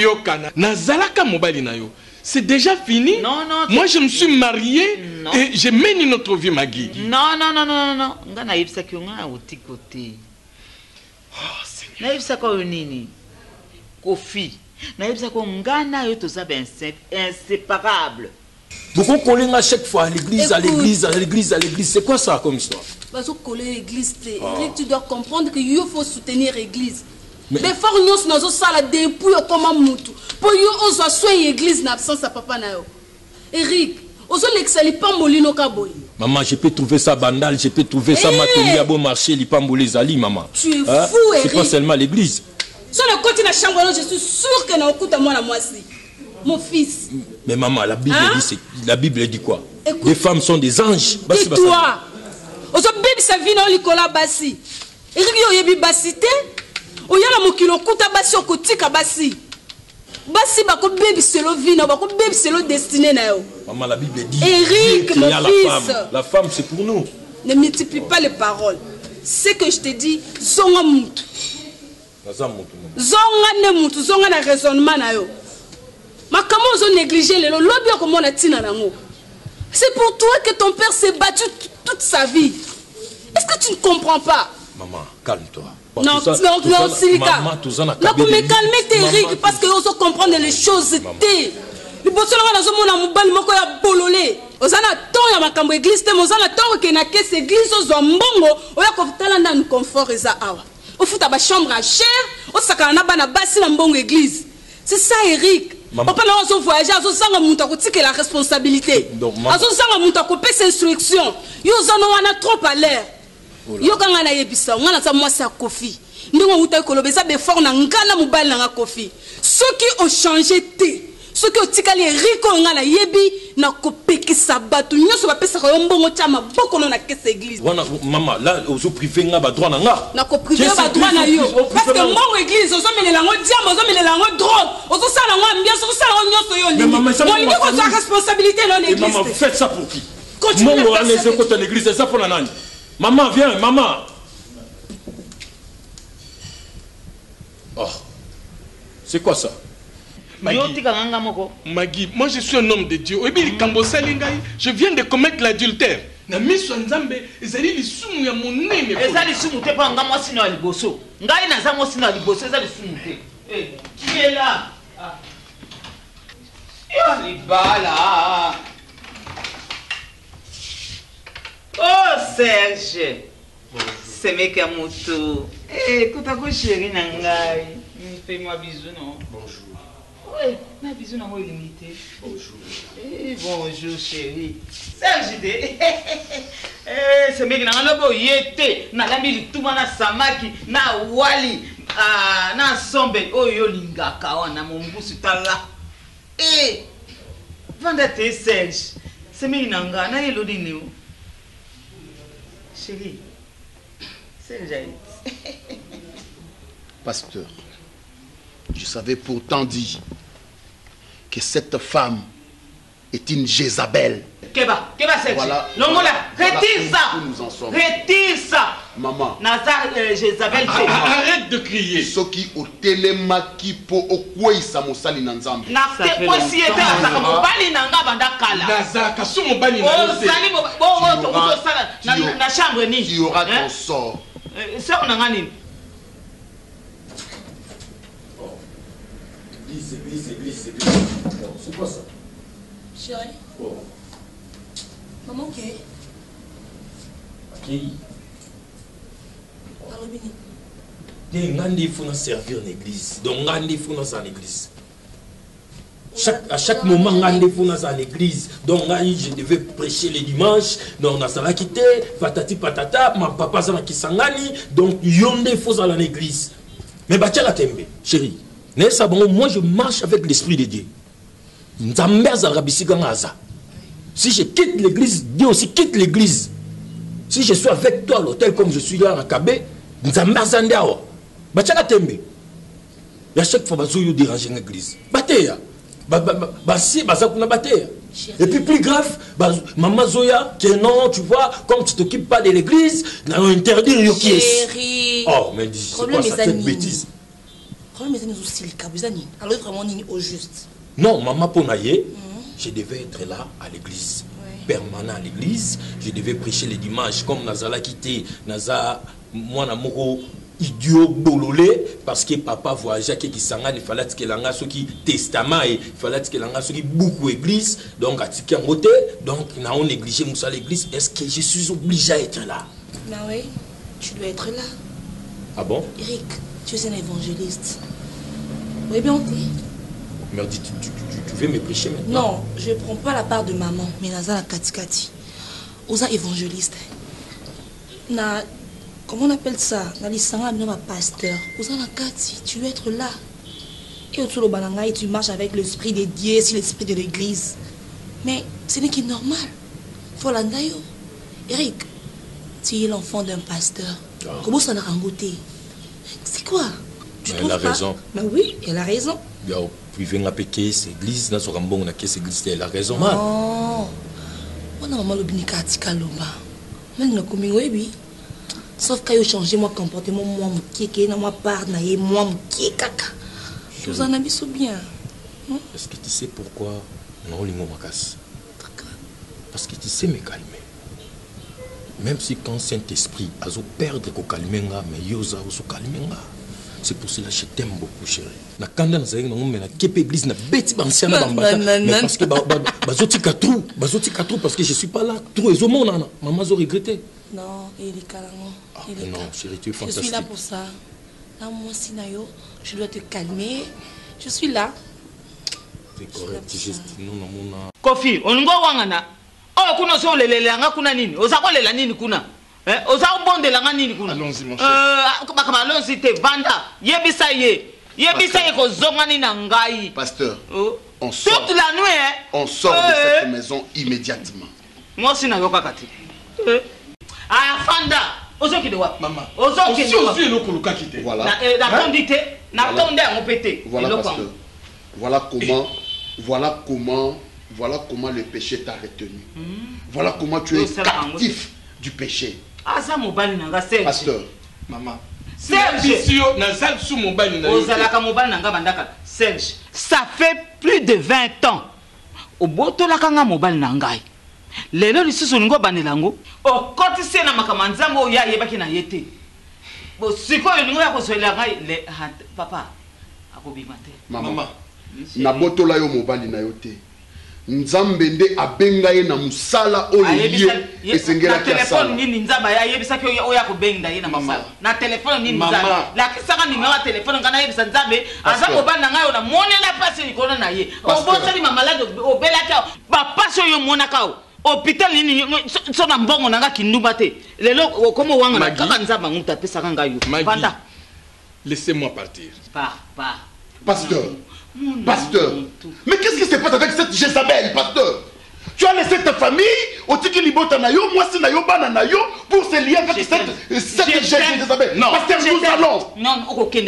G: Nazala Mobali Nayo. C'est déjà fini?
N: Non, non.
G: Moi je me suis marié et j'ai mené notre vie, Maggie.
N: Non, non, non, non, non. On a eu ça qui a outil côté. Oh, Seigneur. On a eu ça comme nini. Kofi. Inséparable.
J: Pourquoi coller à chaque fois à l'église, à l'église, à l'église, à l'église? C'est quoi ça comme histoire?
I: Parce que coller l'église, Eric, tu dois comprendre qu'il faut soutenir l'église. Mais faut nous nos sala depuis comme mutu. Pour yo ozo soigner l'église en absence à papa na yo. Eric, ozo l'exali pas molino kaboy.
J: Maman, je peux trouver ça bandal, je peux trouver ça mateli à bon marché, li pamboli zali maman.
I: Tu es fou, Eric.
J: C'est pas seulement l'église.
I: Si on côté de la chambre, je suis sûr que nous écoutons moi la moitié. Mon fils.
J: Mais maman, la Bible dit quoi? Écoute, les femmes sont des anges.
I: Et toi? Ozo bibi sa vie non likola basi. Eric yo yebi basité. Oyala mokilo kuta basi okotika basi. Basi bako bibi selo vie na bako bibi selo destiné na yo.
J: Maman, la Bible dit
I: Eric, mon fils.
J: La femme c'est pour nous.
I: Ne multiplie pas les paroles. Ce que je te dis, zonga mutu. Zonga ne mutu, zonga na raisonnement na yo. Ma comment on négliger le lobby comme on a tina nango. C'est pour toi que ton père s'est battu toute sa vie. Est-ce que tu ne comprends pas?
J: Maman, calme-toi.
I: Non, Silika. Non, pour me calmer, Eric, parce que on doit comprendre les choses. Le bosseur a raison, mon amour, mon coeur a bololé. Ozana temps ya makambo église te mozana temps que na caisse église ozo mbongo oya ko talanda nous confort eza awa. Au futa ba chambre à cher, au sakana na bana basi na mbongo église. C'est ça Eric. Papa na ozo voyager, ozo sanga muta ko tike la responsabilité. Ozo sanga muta ko pesa instruction. Yo zano wana trop à l'air. yoka nga na yebisa nga na sa mwasi ya Kofi ndongo uta koloba eza befort na ngana mobali na nga Kofi soki o changer te soki o tikali Eric nga na yebi na kopekisa bato nyonso bapesaka yo mbongo tia maboko na kese église
J: wana mama là ozo privé nga ba droit na nga
I: na ko privé ba droit na yo parce que mbongo église ozo melela ngo diambo ozo melela ngo drogue ozo sala ngo ambiance ozo sala ngo nyonso yo lingi moi lingi ko za responsabilité dans l'église
J: maman faites ça pour qui Mongo allez se côté l'église ça pour la nani maman viens maman oh c'est quoi ça
G: Magui, moi je suis un homme de Dieu. Je viens de commettre l'adultère. Na miso nzambe ezali lisumu ya monene.
N: Ezali lisumu te pa ngamo sino ya liboso. Ngai na zango sino ya liboso ezali lisumu te. Qui est là? Yo libala. Oh Serge. C'est mec à moto. Kotako chérie na ngai. Fais-moi bisou non. Bonjour. Oui, ma bisou n'a pas limité. Bonjour. Bonjour chérie. Serge de. C'est mec n'a pas yété. N'a pas mis tout na samaki, na wali, na sombe. Oh yo lingaka wana mumbusu tala. Vendete Serge. C'est mec n'a na yelo dine. Chérie. Serge.
F: Pasteur, je savais pourtant dire que cette femme est une Jézabel.
N: Keba Serge.
F: Voilà.
N: Longola, retire ça. Retire ça.
F: Maman.
N: Nazar Jézabel.
G: Arrête de crier.
F: Soki o telemaki po okwei mosali na nzambe.
N: Na te posi ete asaka mobali na nga banda kala.
G: Nazaka so mobali na
N: yo. Sali to sala na chambre ni.
F: Tu auras ton sort.
N: C'est on a nani.
J: Église. C'est quoi ça?
I: Chérie.
J: Oh.
I: Maman, ok.
J: Ok. Il faut servir l'église. Donc, il faut dans l'église. À chaque moment, il faut dans l'église. Donc, je devais prêcher les dimanches. Donc, on a quitté. Patati patata. Ma papa, ça qui s'engani. Donc, il faut dans l'église. Mais, bah, la tembe, chérie. Moi, je marche avec l'Esprit de Dieu. Si je quitte l'église, Dieu aussi quitte l'église. Si je suis avec toi à l'hôtel comme je suis là à Kabé, il y a chaque fois que je dérange l'église. Et puis plus grave, maman Zoya, qui est non, tu vois, comme tu ne t'occupes pas de l'église, on a interdit qui est.
I: Chérie.
J: Oh, mais dis, c'est quoi ça, cette bêtise?
I: Alors vraiment au juste.
J: Non, maman Ponaye, je devais être là à l'église, permanent à l'église. Je devais prêcher les dimanches comme Nazala quitté, Naza, moi Namoro, idiot bololé, parce que papa voyageait qui s'engage, il fallait que l'anga ce qui testament, il fallait que l'anga ce qui beaucoup église, donc à Tiki Moté, donc on a négligé Moussa l'église. Est-ce que je suis obligé à être là?
I: Bah oui, tu dois être là.
J: Ah bon?
I: Eric, tu es un évangéliste. Oui, bien,
J: mais dis, tu veux me prêcher maintenant?
I: Non, je ne prends pas la part de maman, mais Nazala Katikati. Aux évangélistes. Comment on appelle ça? Pasteur. Aux Kati, tu veux être là. Et au Bananga, tu marches avec l'esprit de Dieu, c'est l'esprit de l'église. Mais ce n'est pas normal. Faut l'andayo. Eric, tu es l'enfant d'un pasteur. Comment ça n'a rangoté? C'est quoi?
J: Elle a raison.
I: Mais oui, elle a raison.
J: Privé n'a pas caisse église, n'a pas bon na caisse église, elle a raison.
I: Non. On a maman le binika tikalomba. Mais nous comme oui. Sauf qu'il a changé mon comportement, moi qui na moi part na ye moi qui kaka. Vous en avez so bien.
J: Est-ce que tu sais pourquoi on a limo makas? Parce que tu sais me calmer. Même si quand Saint-Esprit a perdre ko calmenga, mais yoza so calmenga. C'est pour cela que je t'aime beaucoup, chérie. Na kanda na zaïna ngombe na kepe église na beti bansiana bambata. Mais parce que bazoti katrou parce que je suis pas là. Trop et zomo nana. Maman zo regretté.
I: Non, il est calme.
J: Non, chérie, tu es fantastique.
I: Je suis là pour ça. Là, moi, Sinayo, je dois te calmer. Je suis là.
J: C'est correct, juste non.
N: Kofi, on go wangana. Oh, kuna so lelelanga kuna nini? Osako lela nini kuna? oza obondelanga nini kuna?
G: Allons-y mon cher.
N: Bakama allons-y te vanda. Yebisa ye. Yebisa ye kozonga ni na ngai.
F: Pasteur, on sort.
N: Toute la nuit hein.
F: On sort de cette maison immédiatement.
N: Moi aussi na yoka kati. Ah fanda. Ozoki de wa.
G: Maman.
N: Ozoki de wa.
G: Aussi le koluka kité.
F: Voilà.
N: Na tondité, na tondé en pété.
F: Voilà pasteur. Voilà comment le péché t'a retenu. Voilà comment tu es captif du péché.
N: Ah ça mobali nanga Serge.
F: Pasteur.
G: Maman.
N: Serge. Serge, ça fait plus de 20 ans. Au boto la kanga mobali nangai. Lelo lisusu ngo banelango. O kotise na makamanzambo ya yebaki na yete. Bo siko ngo ya kosolela ngai le papa. Akobimate.
F: Maman. Na boto la yo mobali na yote. Nzambe nde abenga ye na musala oyo ye esengela
N: kia sala. Na téléphone nini nzamba ya yebisa ki oya kobenga ye na musala. Na téléphone nini nzamba. La kisaka numéro ya téléphone ngana yebisa nzambe aza mobali na ngai na monela pasi likona na ye. O bosali ma malade obela ka ba pasi yo mona ka. Hôpital nini so na mbongo nanga kindumba te. Lelo komo wanga na kaka nzamba nguta pesa kanga yo.
G: Panda. Laissez-moi partir.
F: Pasteur. Pasteur, mais qu'est-ce qui se passe avec cette Jézabel, pasteur? Tu as laissé ta famille, au tiki libota na yo, moi c'est na yo, bana na yo, pour se lier avec cette Jézabel. Non, pasteur, nous allons.
N: Non, aucun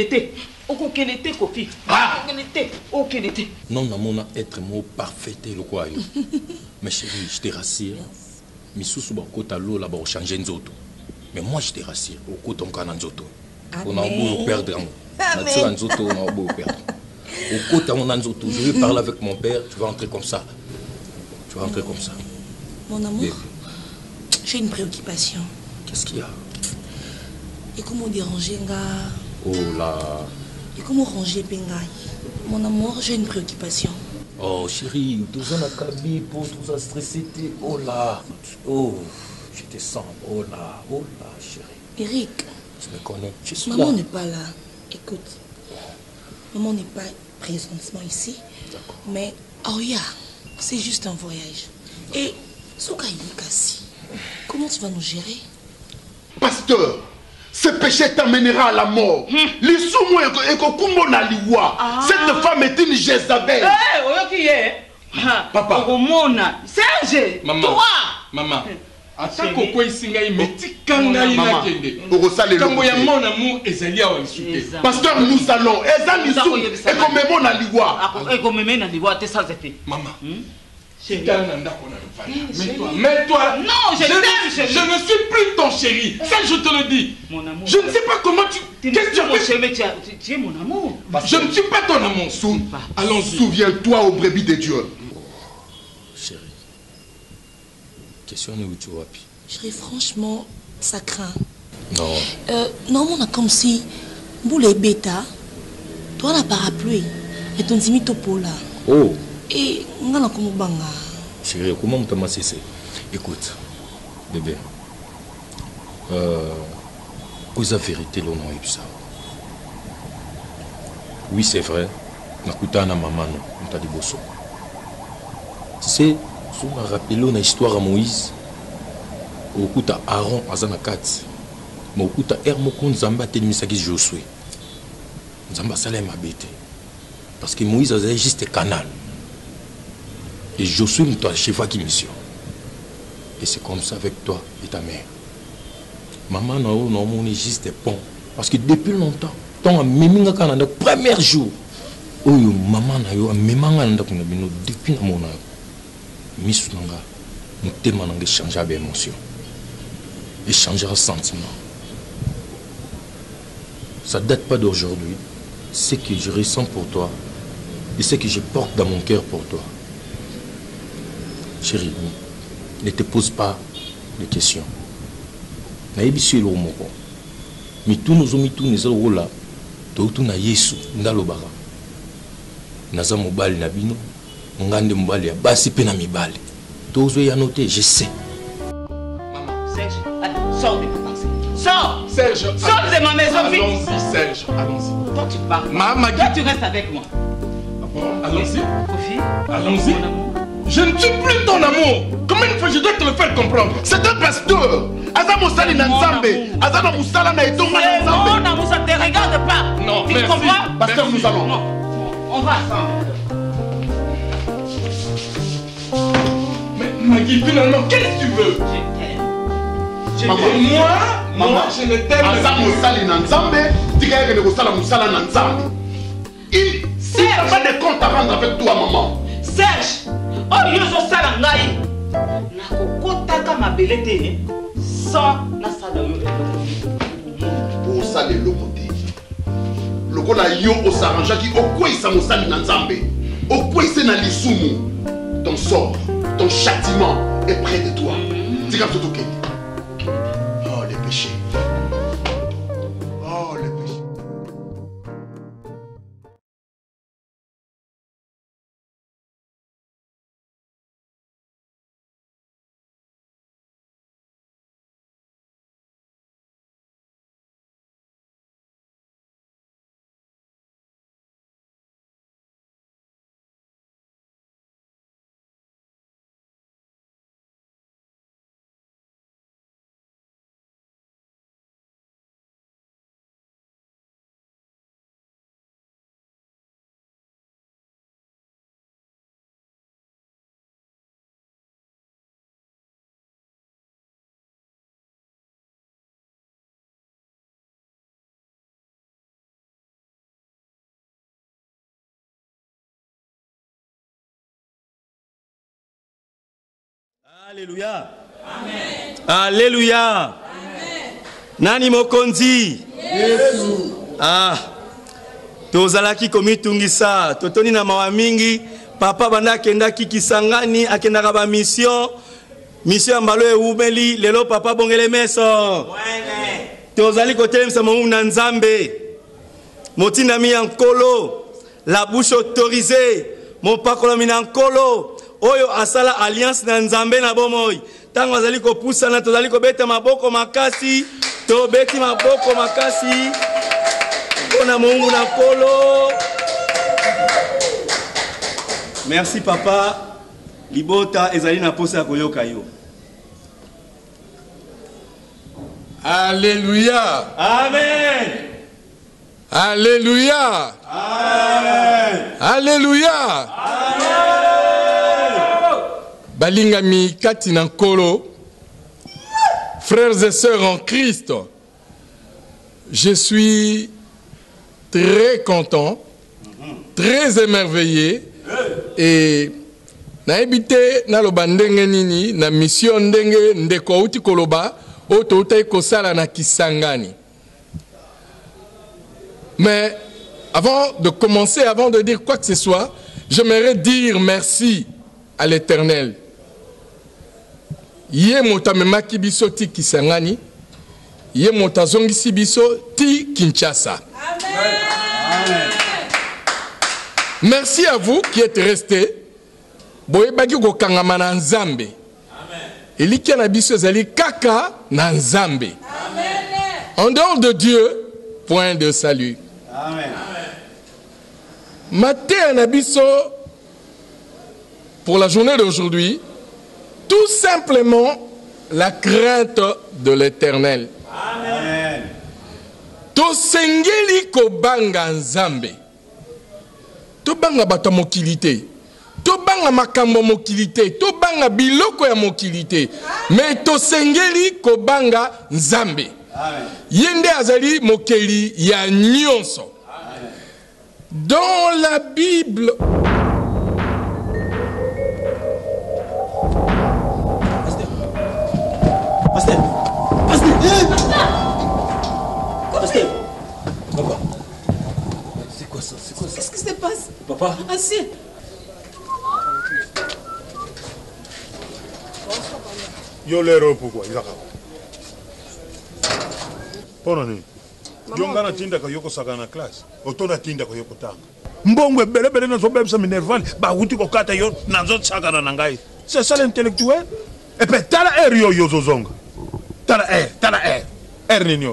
N: Kofi. Aucun.
J: Non, non, être mot parfait, le quoi. Mais chérie, je te rassure. Misusu ba kota lo là ba changer nzoto. Mais moi je te rassure, au kota on kana nzoto. On a beau perdre. On a nzoto, on a beau perdre. Au côté on a nzoto, je vais parler avec mon père, tu vas rentrer comme ça. Tu vas rentrer comme ça.
I: Mon amour, j'ai une préoccupation.
J: Qu'est-ce qu'il y a?
I: Et comment déranger nga?
J: Oh là.
I: Et comment ranger Benga? Mon amour, j'ai une préoccupation.
J: Oh chérie, tous en a cabé pour tout ça stressé. Oh là. Oh, je te sens. Oh là, chérie.
I: Eric.
J: Tu me connais. Je suis
I: maman
J: là.
I: n'est pas là. Écoute. Maman n'est pas présentement ici. Mais Aoya, c'est juste un voyage. Et Soka Yukasi, comment tu vas nous gérer?
F: Pasteur, ce péché t'amènera à la mort. Cette femme est une Jézabel.
N: Papa. Serge, toi.
G: Maman. Atako ko isinga imetika ngai na kende. Kambo ya mon amour ezali awa lisuke.
F: Pasteur, nous allons. Ezali sou. Et comme mon aliwa.
N: Et comme mon aliwa te ça fait.
G: Maman. Mets-toi.
N: Non, je t'aime, chérie.
G: Je ne suis plus ton chéri. Ça, je te le dis.
N: Mon amour.
G: Je ne sais pas comment tu.
N: Qu'est-ce que tu as fait? Tu es mon amour.
G: Je ne suis pas ton amour.
F: Allons-y. Souviens-toi aux brebis de Dieu.
J: Chérie. Question où tu vas.
I: Chérie, franchement, ça craint.
J: Non.
I: Non, on a comme si. Boule bêta. Toi, la parapluie. Et ton zimito pour là.
J: Oh.
I: Et on a comme banga.
J: Chérie, comment tu m'as cessé? Écoute, bébé. Cause la vérité, l'on a eu ça. Oui, c'est vrai. Nakuta na maman, on t'a dit bosso. Tu sais, si on a rappelé une histoire à Moïse, au coup à Aaron, à Zanakat, mais au coup à Hermokon, Zamba, Télimisaki, Josué. Zamba Salem a bêté. Parce que Moïse a juste un canal. Et Josué nous a chef qui mission. Et c'est comme ça avec toi et ta mère. Maman, on est juste des ponts. Parce que depuis longtemps, tant le premier jour, maman depuis mon nous demandons de changer d'émotion. Et changer de sentiment. Ça ne date pas d'aujourd'hui. Ce que je ressens pour toi et ce que je porte dans mon cœur pour toi. Chérie, ne te pose pas de questions. Naïbisi le moko. Mitu nozomitu nezalo là. Tout na Yesu ndalobara. Naza mobali na bino, ngande mobali ya basi pe na mibali. Tozo ya noté, je sais.
N: Maman, Serge, allez, sors de ma pensée. Sors.
G: Serge,
N: sors de ma maison vite.
G: Allons-y, Serge, allons-y.
N: Toi tu parles.
G: Maman,
N: toi tu restes avec moi.
G: Allons-y.
N: Kofi,
G: allons-y. Je ne suis plus ton amour. Comment une fois je dois te le faire comprendre?
F: C'est un pasteur. aza mosali na nzambe aza na mosala na etonga na nzambe.
N: Non, ça te regarde pas.
F: Non,
N: tu
F: merci.
N: comprends?
F: Pasteur, nous allons.
N: Non, on va ensemble.
G: Mais Maggie, finalement, qu'est-ce que tu veux? Moi, je ne t'aime pas.
F: Aza mosali na nzambe, tika yeke ne kosala mosala na nzambe. Il n'a pas de compte à rendre avec toi, maman.
N: Serge, oh, yo zo sala ngai. Na kokotaka mabele te sans na sala yo.
F: Pour ça les lomoté. Lokola yo osaranjaki okwisa mosali na nzambe. Okwisa na lisumu. Ton sort, ton châtiment est près de toi. Tika totoke. Oh les péchés. Oh les péchés.
P: Alléluia. Amen. Alléluia. Amen. Nani mokonzi? Yesu. Ah. Tozalaki komitungisa, totoni na mawa mingi, papa banda kenda Kisangani, akendaka ba mission ya mbalo eumeli, lelo papa bongele meso. Tozali kotelemisa mamu na nzambe. Motinda mi yankolo, la bouche autorisée, mon pakola mi nankolo. Oyo asala alliance na nzambe na bomoi. Tango azali ko pusana tozali ko beta maboko makasi, to beti maboko makasi. Ona Mungu na kolo. Merci papa. Libota ezali na posa koyoka yo.
G: Alléluia.
P: Amen.
G: Alléluia.
P: Amen.
G: Alléluia. Balingami Katina Nkolo, frères et sœurs en Christ, je suis très content, très émerveillé et na ebité na loba ndenge nini na mission ndenge ndeko uti koloba oto utai kosala na Kisangani. Mais avant de commencer, avant de dire quoi que ce soit, j'aimerais dire merci à l'Éternel. Ye mota memaki biso ti Kisangani, ye mota zongisi biso ti Kinshasa. Amen. Merci à vous qui êtes restés. Boye bagi ko kangama na Nzambe. Amen. Eliki na biso zali kaka na Nzambe. Amen. En dehors de Dieu, point de salut. Amen. Matin na biso pour la journée d'aujourd'hui, tout simplement la crainte de l'Éternel. Amen. Tosengeli ko banga Nzambe. To banga bata mokilité. To banga makambo mokilité. To banga biloko ya mokilité. Mais tosengeli ko banga Nzambe. Amen. Yende azali mokeli ya nyonso. Amen. Dans la Bible,
P: Pasteur. Papa. C'est quoi ça? C'est quoi ça?
Q: Qu'est-ce qui se passe?
P: Papa.
Q: Assieds.
R: Yo lero pourquoi? Izaka. Ponani. Yo ngana tinda ka yoko sakana class. Otona tinda ka yoko tanga. Mbongwe bele na zobebsa minerval ba wuti ko kata yo nazo sakana na ngai. C'est ça l'intellectuel. Et puis tala yo zozonga. Tala nini.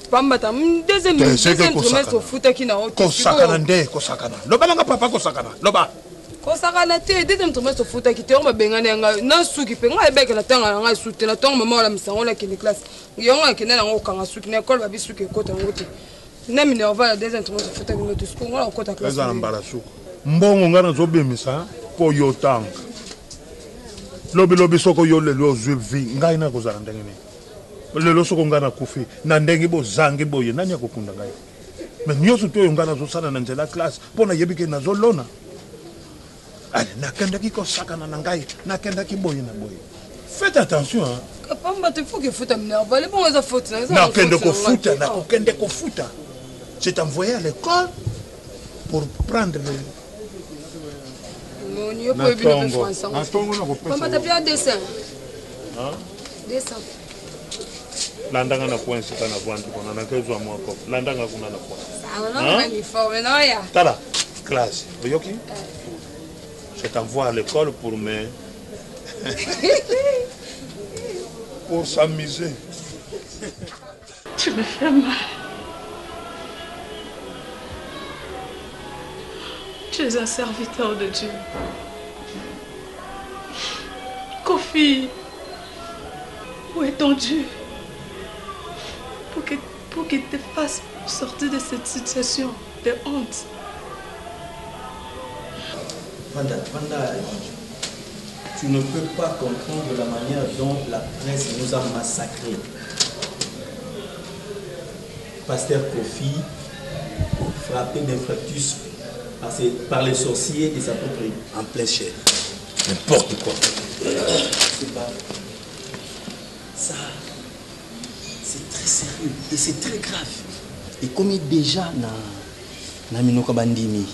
Q: Pambata, deuxième trimestre au foot qui n'a aucun.
R: Kosakana nde, kosakana. Loba nanga papa kosakana. Loba.
Q: kosakana te deuxième trimestre ofutaki te yango babengani ya ngai nasuki mpe ngai ebekela ntanga na ngai suki te na ntongo mama wala misango nakende classe yango akende nango kokanga suki na ekole babi suki ekota yango te na minerval ya deuxième trimestre ofutaki ngo te suki ngola kokota classe
R: ezala mbala suku mbongo ngai nazobimisa mpo yo tanga lobilobi soko yo lelo ozwi vi ngai nakozala ndenge nini lelo soko ngai nakufi na ndenge bozangi boye nani akokunda ngai me nyonso to oyo ngai nazosala na nzela classe mpo nayebi ke nazolona ale nakendaki kosakana na ngai nakendaki boye na boye faites attention
Q: kapamba te faut que futa minerval bon eza faute
R: nakende kofuta nakokende kofuta c'est envoyé à l'école pour prendre
Q: Papa t'as bien dessin. Dessin.
R: Landanga na point c'est na vente kona na kezo amwa ko. Landanga kuna na point.
Q: Ah non, il faut ya.
R: Tala classe. Oyoki? Je t'envoie à l'école pour me pour s'amuser.
H: Tu me fais mal. Tu es un serviteur de Dieu. Kofi, où est ton Dieu pour qu'il te fasse sortir de cette situation de honte?
S: Vanda, tu ne peux pas comprendre la manière dont la presse nous a massacrés. Pasteur Kofi, frappé d'infarctus par les sorciers de sa propre en pleine chair.
J: N'importe quoi.
S: C'est pas... Ça, c'est très sérieux et c'est très grave. Et comme il est déjà dans Minoka Bandimi,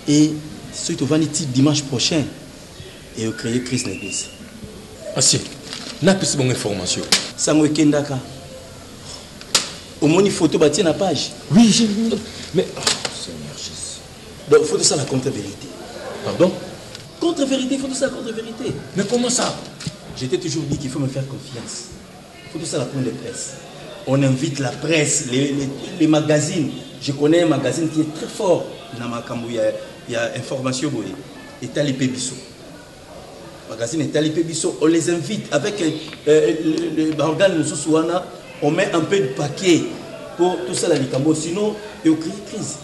S: et si tu vas dimanche prochain, et créer Christ l'église.
J: Ah si, n'a plus bonne information.
S: Sangwe Kendaka. Au moins une photo bâtie na page.
J: Oui, j'ai vu. Mais Seigneur Jésus.
S: Donc il faut de ça la contre-vérité.
J: Pardon?
S: Contre-vérité, il faut de ça la contre-vérité.
J: Mais comment ça?
S: Je t'ai toujours dit qu'il faut me faire confiance. Il faut de ça la point de presse. On invite la presse, les magazines. Je connais un magazine qui est très fort. Il y a information et Talipé Bisso. Magazine et Talipé Bisso, on les invite avec le organe Soussouana, on met un peu de paquet pour tout ça, la Likambo. Sinon, il y a une crise.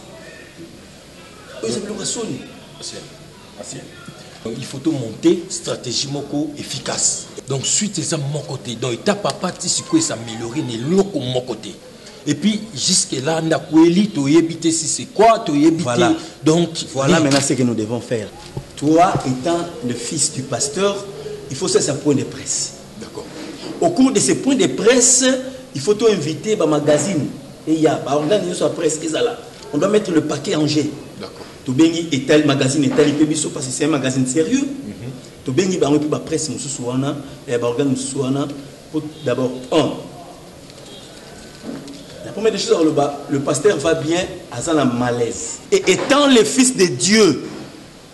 J: Il faut tout monter stratégiquement efficace. Donc, suite à ça, mon côté. Donc, il pas parti sur quoi s'améliorer, mais l'autre mon côté. Et puis, jusque-là, on a éviter si c'est quoi, tu éviter.
S: Voilà.
J: Donc,
S: voilà maintenant ce que nous devons faire. Toi, étant le fils du pasteur, il faut faire un point de presse.
J: D'accord.
S: Au cours de ces points de presse, il faut tout inviter le magazine. Et il y a organisé sur la presse, on doit mettre le paquet en G.
J: D'accord.
S: Tu bengi et tel magazine et tel pébiso parce que c'est un magazine sérieux. Tu bengi ba la presse mususuana et ba organe mususuana pour d'abord la première des choses le pasteur va bien à un malaise. Et étant le fils de Dieu,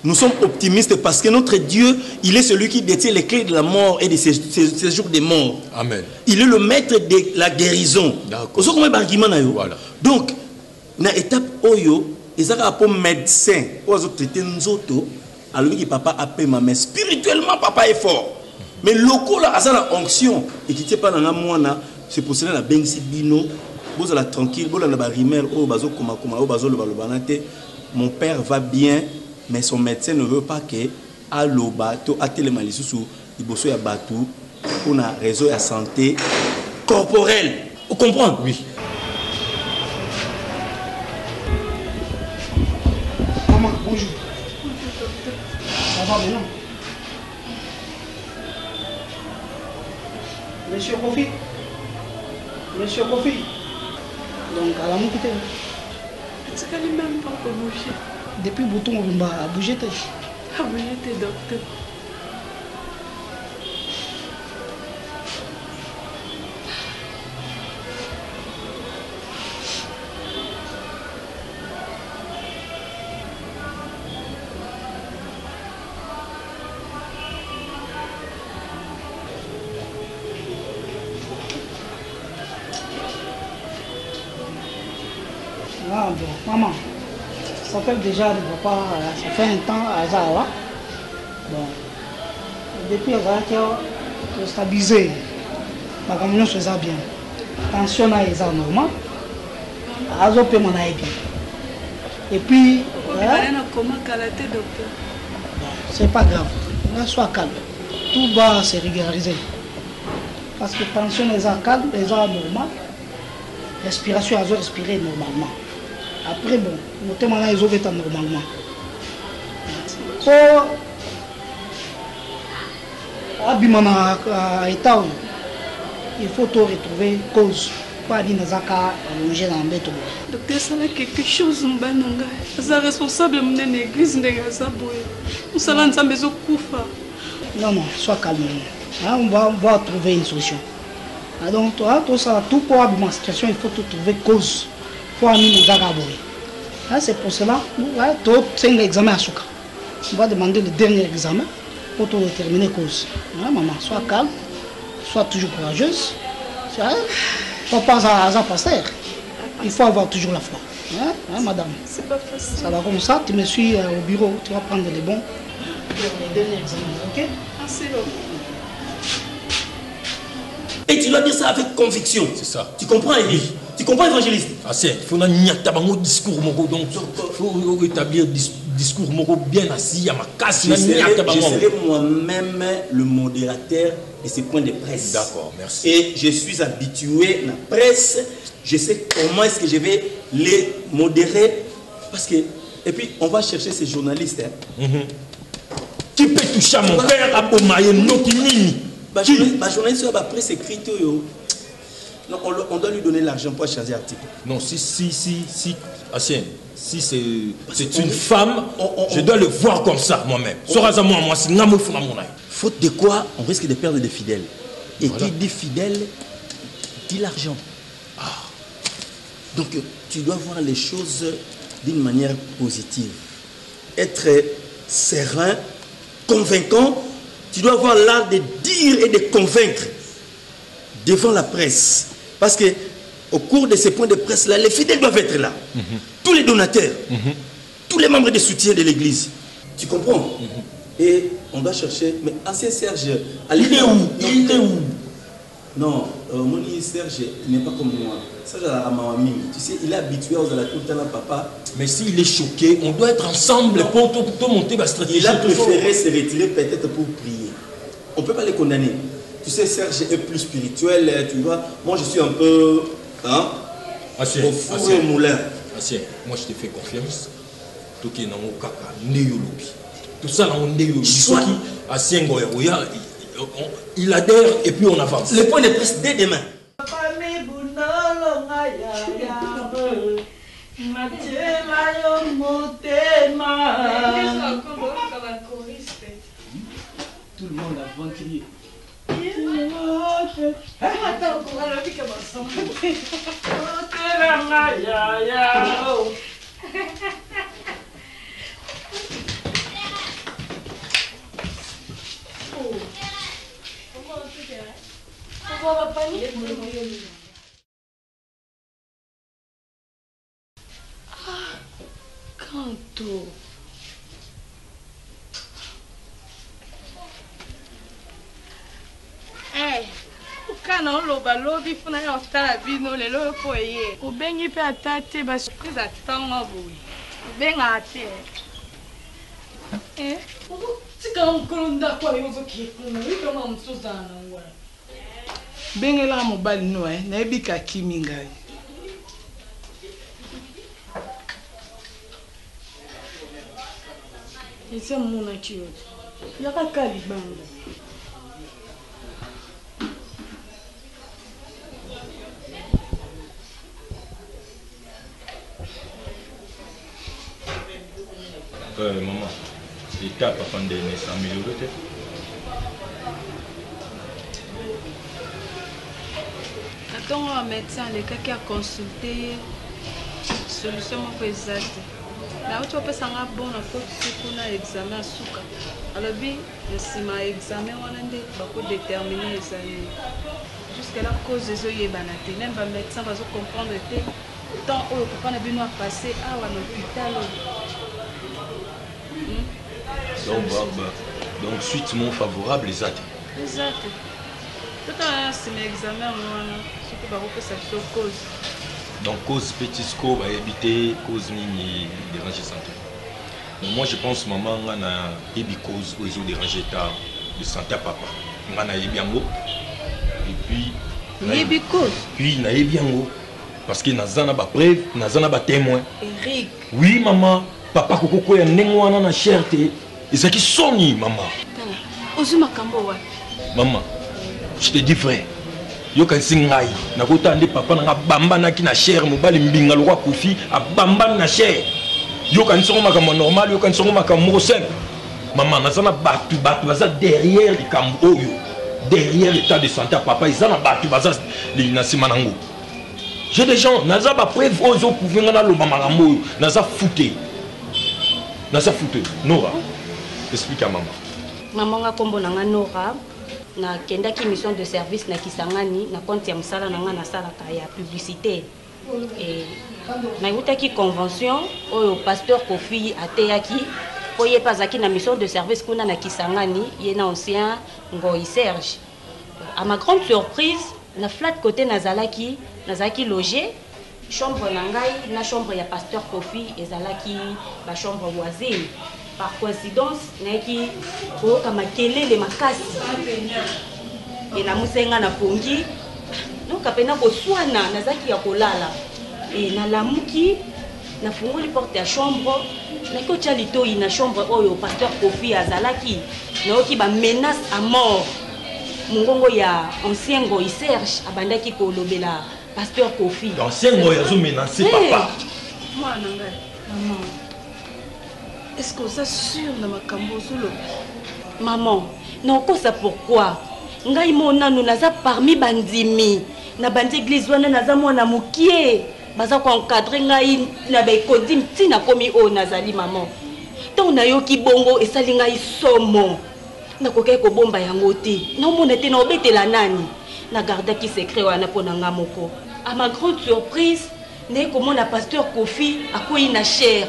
S: nous sommes optimistes parce que notre Dieu, il est celui qui détient les clés de la mort et de ces jours de mort.
J: Amen.
S: Il est le maître de la guérison. Voilà. Donc, na étape oyo ils ont un médecin, ils ont traité nzoto, alors que papa a payé ma mère. Spirituellement, papa est fort. Mais local, là, ça la onction. Et qui tient pas dans la moine, c'est pour cela la bengsi bino, vous allez tranquille, vous allez la rimel, oh bazo kuma kuma, oh bazo le balobanate. Mon père va bien, mais son médecin ne veut pas que à l'obato, à télémalisusu, il bosse à batou, pour un réseau de santé corporelle. Vous comprenez?
J: Oui.
D: Maman, bonjour. Ça va maintenant? Monsieur Kofi. Monsieur Kofi. Donc, à la moquette.
H: Tu n'allais même pas bouger.
D: Depuis le bouton, on va bouger.
H: Ah, bouger, docteur.
D: Ah bon, maman,
T: Ça fait déjà le papa, ça fait un temps à Zawa. Bon, depuis Zawa qui a stabilisé, ma communion se faisait bien. Tension à Eza normal, Azo peut m'en aller bien. Et puis, c'est pas grave, sois calme. Tout va se régulariser. Parce que tension est calme, les gens normal, respiration, elles ont respiré normalement. Après, bon, le thème là, ils ont été normalement. Il faut tout retrouver cause. Pas dire que
H: docteur, ça a quelque chose, c'est responsable de l'église de Gazaboy. Nous sommes en maison Koufa.
T: Non, non, sois calme. On va trouver une solution. Donc, tout pour la situation, il faut tout trouver cause. Pour amener les Agaboy. C'est pour cela, c'est un examen à Souka. On va demander le dernier examen pour tout déterminer cause. Maman, sois calme, sois toujours courageuse. Sois pas un pasteur. Il faut avoir toujours la foi. Madame?
H: C'est pas facile.
T: Ça va comme ça, tu me suis au bureau, tu vas prendre les bons pour le dernier examen, ok?
H: Merci.
S: Et tu dois dire ça avec conviction.
J: C'est ça.
S: Tu comprends, Élie? Tu comprends, évangéliste?
J: Ah, c'est, il faut un discours, donc il faut établir un discours bien assis, à ma casse.
S: Je serai moi-même le modérateur de ces points de presse.
J: D'accord, merci.
S: Et je suis habitué à la presse. Je sais comment est-ce que je vais les modérer. Parce que, et puis, on va chercher ces journalistes.
J: Qui peut toucher à mon père à Bomaye, non, qui nini?
S: Ma journaliste va presse écrite. Non, on doit lui donner l'argent pour changer l'article.
J: Non, si c'est une femme, je dois le voir comme ça moi-même.
S: Faute de quoi, on risque de perdre des fidèles. Et voilà. Qui dit fidèle, dit l'argent. Donc, tu dois voir les choses d'une manière positive. Être serein, convaincant. Tu dois avoir l'art de dire et de convaincre devant la presse. Parce que au cours de ces points de presse-là, les fidèles doivent être là. Tous les donateurs, tous les membres de soutien de l'église. Tu comprends? Et on doit chercher. Mais ancien Serge,
J: il est où? Il est où?
S: Non, mon Serge n'est pas comme moi. Serge a la mamie. Tu sais, il est habitué aux alentours tout le temps, papa.
J: Mais s'il est choqué, on doit être ensemble pour monter ma stratégie.
S: Il a préféré se retirer peut-être pour prier. On ne peut pas les condamner. Tu sais, Serge est plus spirituel, tu vois. Moi, je suis un peu... au four et au moulin.
J: Moi, je te fais confiance. Tout qui est dans mon caca, néolobi. Tout ça dans mon néolobi. Il adhère et puis on avance.
S: Le point de presse dès demain.
D: Tout le monde a bon crié.
H: Canto. Kana oloba lobi funa ya otala bino lelo po ye obengi pe atate ba surprise atanga boye obenga ate tika nkolonda kwa yozo kifuna wika ma msuzana ngwa
D: bengela mobali no na ebika kimi ngai
H: ese muna chiyo yakakali banga
J: Maman, l'état papa de s'améliorer.
H: Attends, un médecin, les cas qui a consulté, solution exacte. Là où tu peux s'en bon, on a un examen à souka. Alors, si ma examen, on a déterminer les années. Jusqu'à la cause des oeufs et banaté. Même le médecin va comprendre que
I: temps où papa n'a bien passé à l'hôpital.
J: Donc suite mon favorable les actes.
I: Exact. Tout c'est mes examens, surtout par rapport à cette cause.
J: Donc cause petit scope à éviter cause ni déranger santé. Mais moi je pense maman on a ébi cause où ils ont dérangé ta de santé à papa. On a ébi ango. Et puis
I: ébi cause.
J: Puis na ébi ango parce que nazana ba preuve, nazana ba témoin.
I: Eric.
J: Oui maman, papa kokoko ya nengo na cherté. Ezaki soni maman.
I: Ozuma kambo wa.
J: Maman, je te dis frère. Yo kan singai na kota ande papa na bamba na ki na cher mobali mbinga lo kwa Kofi a bamba na cher. Yo kan songo makambo normal, yo kan songo makambo simple. Maman nazana batu baza derrière les kambo yo. Derrière l'état de santé à papa, ils ont batu baza les nasima nango. J'ai des gens, naza ba preuve aux autres pour venir dans le mamangambo, naza fouté. Naza fouté. Nora. Explique à maman.
U: Maman nga kombo nanga Nora na kenda ki mission de service na Kisangani na compte ya msala nanga na sala ka ya publicité et na yuta ki convention au pasteur Kofi ateyaki poye pazaki na mission de service kuna na Kisangani ye na ancien Ngoi Serge. À ma grande surprise na flat côté nazalaki logé chambre nangai na chambre ya pasteur Kofi ezalaki ba chambre voisine. Par coïncidence, naki ko kama kelele makasi. Et na musenga na pongi. Donc apena ko swana nazaki ya kolala. Et na lamuki na fungoli porte ya chambre. Na ko chalito ina chambre oyo pasteur Kofi azalaki. Na oki ba menace à mort. Mungongo ya ancien Ngoi Serge abandaki ko lobela pasteur Kofi.
J: Ancien Ngoi azo menacer papa.
I: Moi nanga maman. Est-ce que vous êtes sûr de ma cambo solo?
U: Maman, non, ça pourquoi? Ngai mona nous naza parmi bandimi. Na bandi église wana naza mwana mukie. Baza ko encadrer ngai na ba kodim tina komi o nazali maman. Tant na yo ki bongo esali ngai somo. Na kokai ko bomba yango te. Na mona te na obetela nani. Na garda ki secret wana pona nga moko. À ma grande surprise, né comme mon pasteur Kofi a quoi na chair.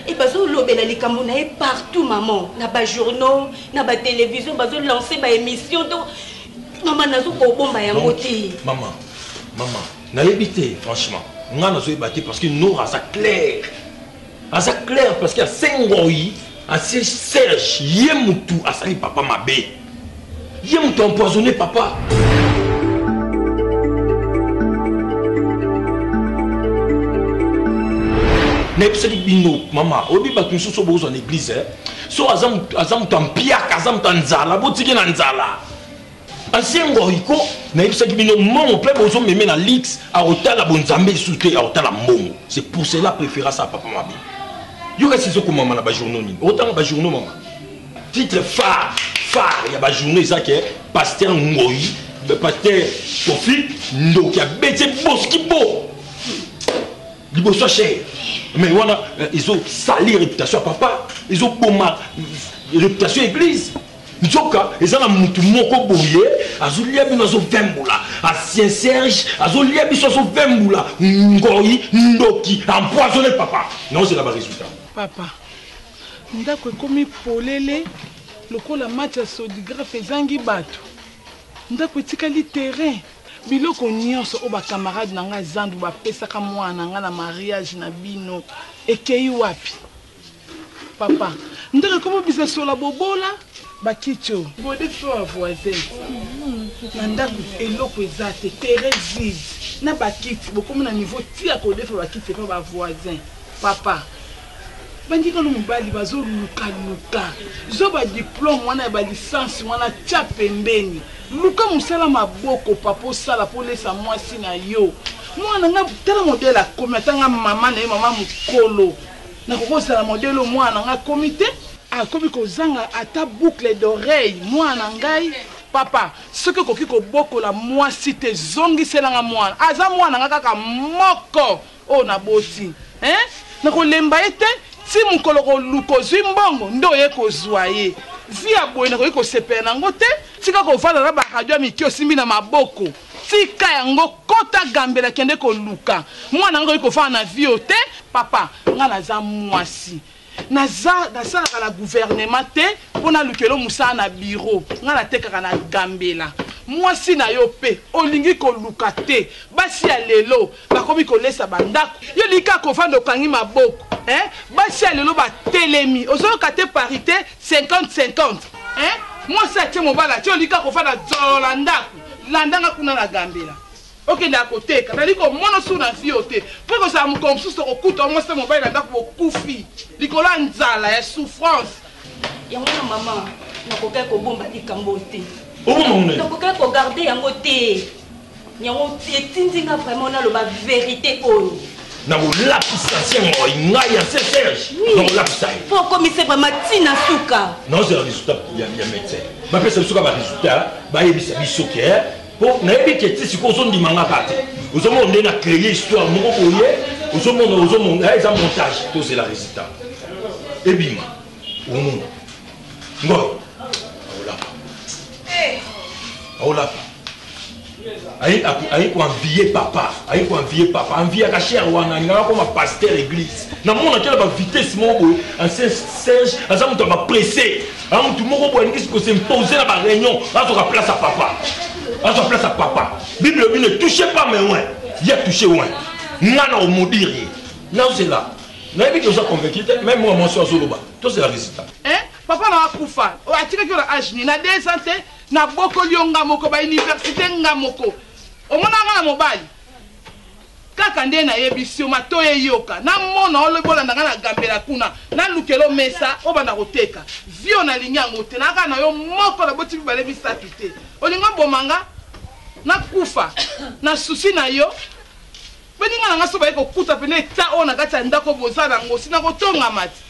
U: Et bazo lobela likambo na e partout maman, na ba journaux, na ba télévision, bazo lancer ba émission donc maman nazo ko bomba yango te.
J: Maman, na évité franchement. Nga nazo ebati parce que nous ça clair. Ça clair parce qu'il y a 5 Ngoi, a Serge, yemutu asali papa mabe. Yemutu empoisonné papa. Nepseli bino maman obi batu so bozo en église so azam tampiak azam tanzala botiki na nzala ancien Ngoi ko nepseli bino mon plein bozo meme na lix a otala bonzambe souté a otala mbongo. C'est pour cela préféra ça papa mabi. Yo ka sizo ko maman na ba journaux ni autant ba journaux maman titre phare ya ba journaux ça que pasteur Ngoi pasteur Kofi ndo ya bete boskibo liboso cher. Mais voilà, ils ont sali réputation à papa, ils ont bomba réputation église. Nzoka, ils ont la mutu moko boye, azulia binazo vembula, ancien Serge, azulia bisoso vembula, Ngoi, Ndoki, empoisonné papa. Non, c'est là-bas le résultat.
D: Papa, ndako komi polele, lokola match à sodigraphe ezangi bato. Ndako etikali terrain. Biloko nyonso o ba camarade nanga zandu ba pesaka mwana nga na mariage na bino ekei wapi papa ndaka komo bisa sola bobola ba kicho bode fo voisin na ndako eloko ezate terrain vide na ba kiti bokomo na niveau tia ko defa ba kiti pa ba voisin papa bandika no mobali bazo luka zo ba diplôme wana ba licence wana tia pembeni luka musala maboko papa sala pour laisser moi si na yo mwana nga tala modèle a comité nga maman na maman mukolo na koko sala modèle mwana nga comité a komi ko zanga ata boucle d'oreille mwana ngai papa ce que koki ko boko la moi si te zongi selanga mwana aza mwana nga kaka moko o na boti na ko lemba ete si mukolo ko luko zimbongo ndo ye ko zwaye via boye na ko sepena ngote tika ko fala na ba radio mikio simbi na maboko
G: tika yango kota gambela kende koluka mwana ngo iko na vie te papa nga naza mwasi nasalaka na gouvernement te mpona lukelo mosala na bureau nga natekaka na gambela mwasi na yo pe olingi koluka te basi ya lelo bakomi kolesa bandako yo lika kofanda okangi maboko basi ya lelo batelemi ozoyoka te parité 50-50 mwasi atie mobala ti olika kofanda zolola ndako landanga kuna na gambela okende akoteka nali komona su na vie te mpo kozala mokolo mosusu okokuta mwasi te mobali na ndako bokufi likolo ya nzala ya souffrance
U: yango na mama nakokaki kobomba likambo te
J: omone
U: nakokaki kogarde yango te yango etindinga vraiment naloba vérité oyo
J: na kolapisa nsengo ngai ya Serge na kolapisa ye
U: po okomise vraiment ntina suka
J: non c'est le résultat ya médecin bapesa biso ka barésultat bayebisa biso ke po nayebi ke ti sikoyo ozondimanga te ozomona nde na créer histoire moko boye ozomona eza montage to c'est la résultat ebima omona ngoyo aolapa ayi koenvie papa envie aka cher wana alingaka koma pasteur église namona tela bavitesse moko boye ancien Serge aza moto bapresse a motu moko boye alingi kosimpose na baréunion azoka place à papa bible ebi ne touchez pas mes oins ya touché oin nga na omodire ye nazela nayebi ke oza convaincu te même moi monsi azoloba to c'est la résultat
G: papa na akufa atikaki yo na age ni na 2 ans te na bokoli yo nga moko bauniversité nga moko omona nga na mobali kaka nde nayebisi yo mato eyoka namona olobolanda nga na gambela kuna nalukelo mesa obanda koteka vio nalingi yango te naka na yo moko naboti mibale misatu te olinga bomanga nakufa na susi na yo beninga na nga so baye kokuta pene eta oyo na kati ya ndako bozala yango sina kotongama te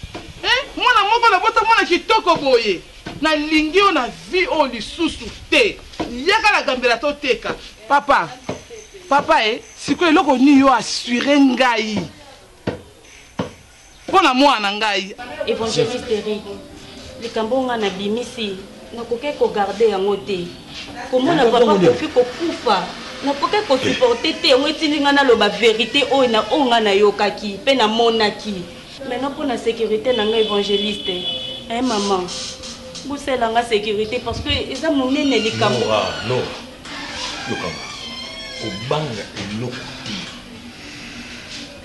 G: mwana moko nabota mwana kitoko boye nalingi yo na vie oyo lisusu te yaka na gambela toteka papa sikoyo eloko nini yo assure ngai mpo na mwana ngai
U: évangéliste Eric likambo nga na bimisi nakokaki kogarde yango te komona papa kofi kokufa nakokaki kosupporte te yango etindi nga naloba vérité oyo nga nayokaki mpe namonaki maintenant mpo na sécurité na nga évangéliste maman bosala nga sécurité parce que eza monene likambo
J: non yokamba obanga eloko te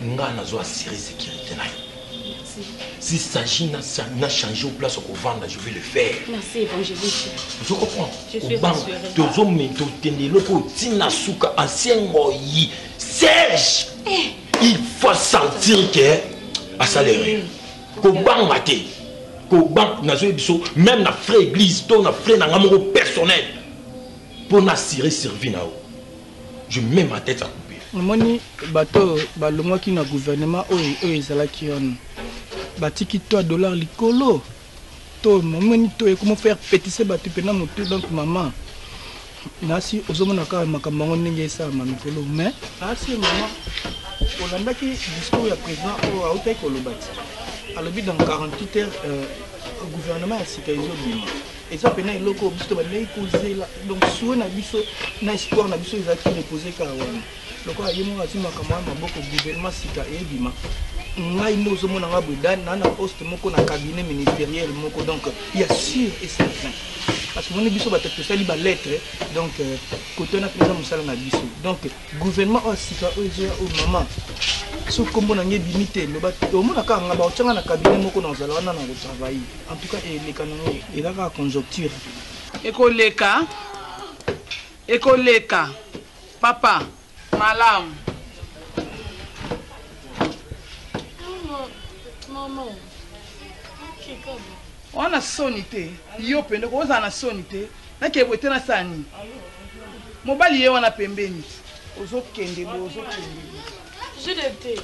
J: nga nazo assurer sécurité na yo s'il s'agit na changer au place au vendre je vais le faire
U: merci évangéliste
J: je comprends
U: je suis
J: rassurée tozomento tende eloko tina suka anciengo yi Serge il faut sentir que assaléré kobanga te kobanga nazo biso même na frère église to na frère na ngamoko personnel pour n'assurer servir na o je mets ma tête à couper
D: omoni bato balongwaki na gouvernement oyo ezalaki wana batiki to $1 likolo to momoni to comment faire pétisser bato pena motu donc maman nasi ozomona kaka makambo yango ndenge esalama mikolo mais asi mama olandaki discours ya président oyo autaki koloba ti alobi dans 48 heures gouvernement ya sika ezobima eza pena eloko biso bandeki kozela donc souwe na biso na espoir na biso ezalaki repose kaka wana lokola ye moko azimaka mwa maboko gouvernement sika eyebima ngai nde ozomona nga boye na poste moko na cabinet ministériel moko donc ya sûr et certain parce que moni biso bato tosali balettre donc kote wana mpenza mosala na biso donc gouvernement oyo sika oyo ezoya oyo mama so kombo na nge ebimi te loba omona kaka nga baotyanga na cabinet moko na ozala wana na kotravaille en tout cas eleka nango eza kaka conjoncture ekoleka papa malamu
H: maman
G: wana soni te yo pende kozala na soni te nakebwe te na sani mobali ye wana pembeni ozokende bo
H: je le thé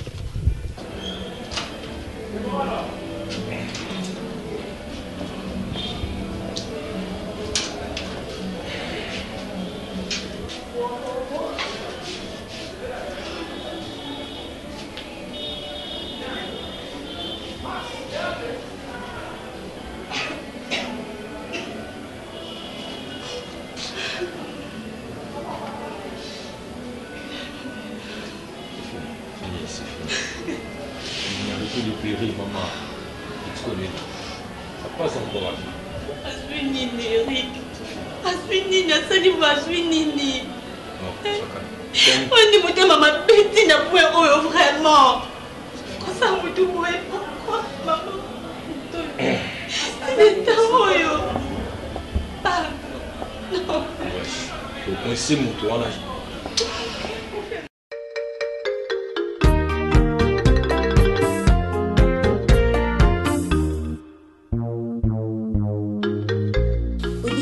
J: Arrêtez de pleurer, maman. Tu connais. Ça passe encore.
H: Asui nini, Eric. Asui nini, asali mo asui nini. On dit que maman petit n'a point vraiment. Quand ça vous tout pourquoi maman? C'est temps yo. Non.
J: Faut coincer mon toit là.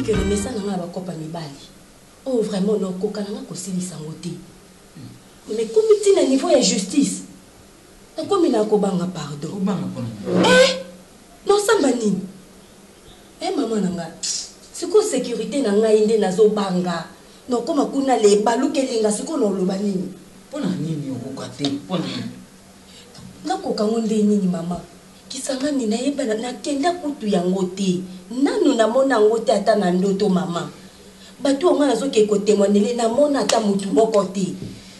U: Que le message n'a pas copa mi bali. Oh vraiment non coca n'a pas aussi sangoté. Mais comme il est niveau de justice. Comme il a kobanga pardon. Non sambani. Maman nanga. C'est quoi sécurité nanga inde nazo banga. Non comme kuna le balu kelinga siko no lobanini.
N: Pona nini okokate? Pona.
U: Na koka ngonde nini mama. Kisangani na yeba na kenda kutu yango te. Nanu na mona ngote ata na ndoto mama. Batu onga nazo ke ko témoigner na mona ata mutu moko te.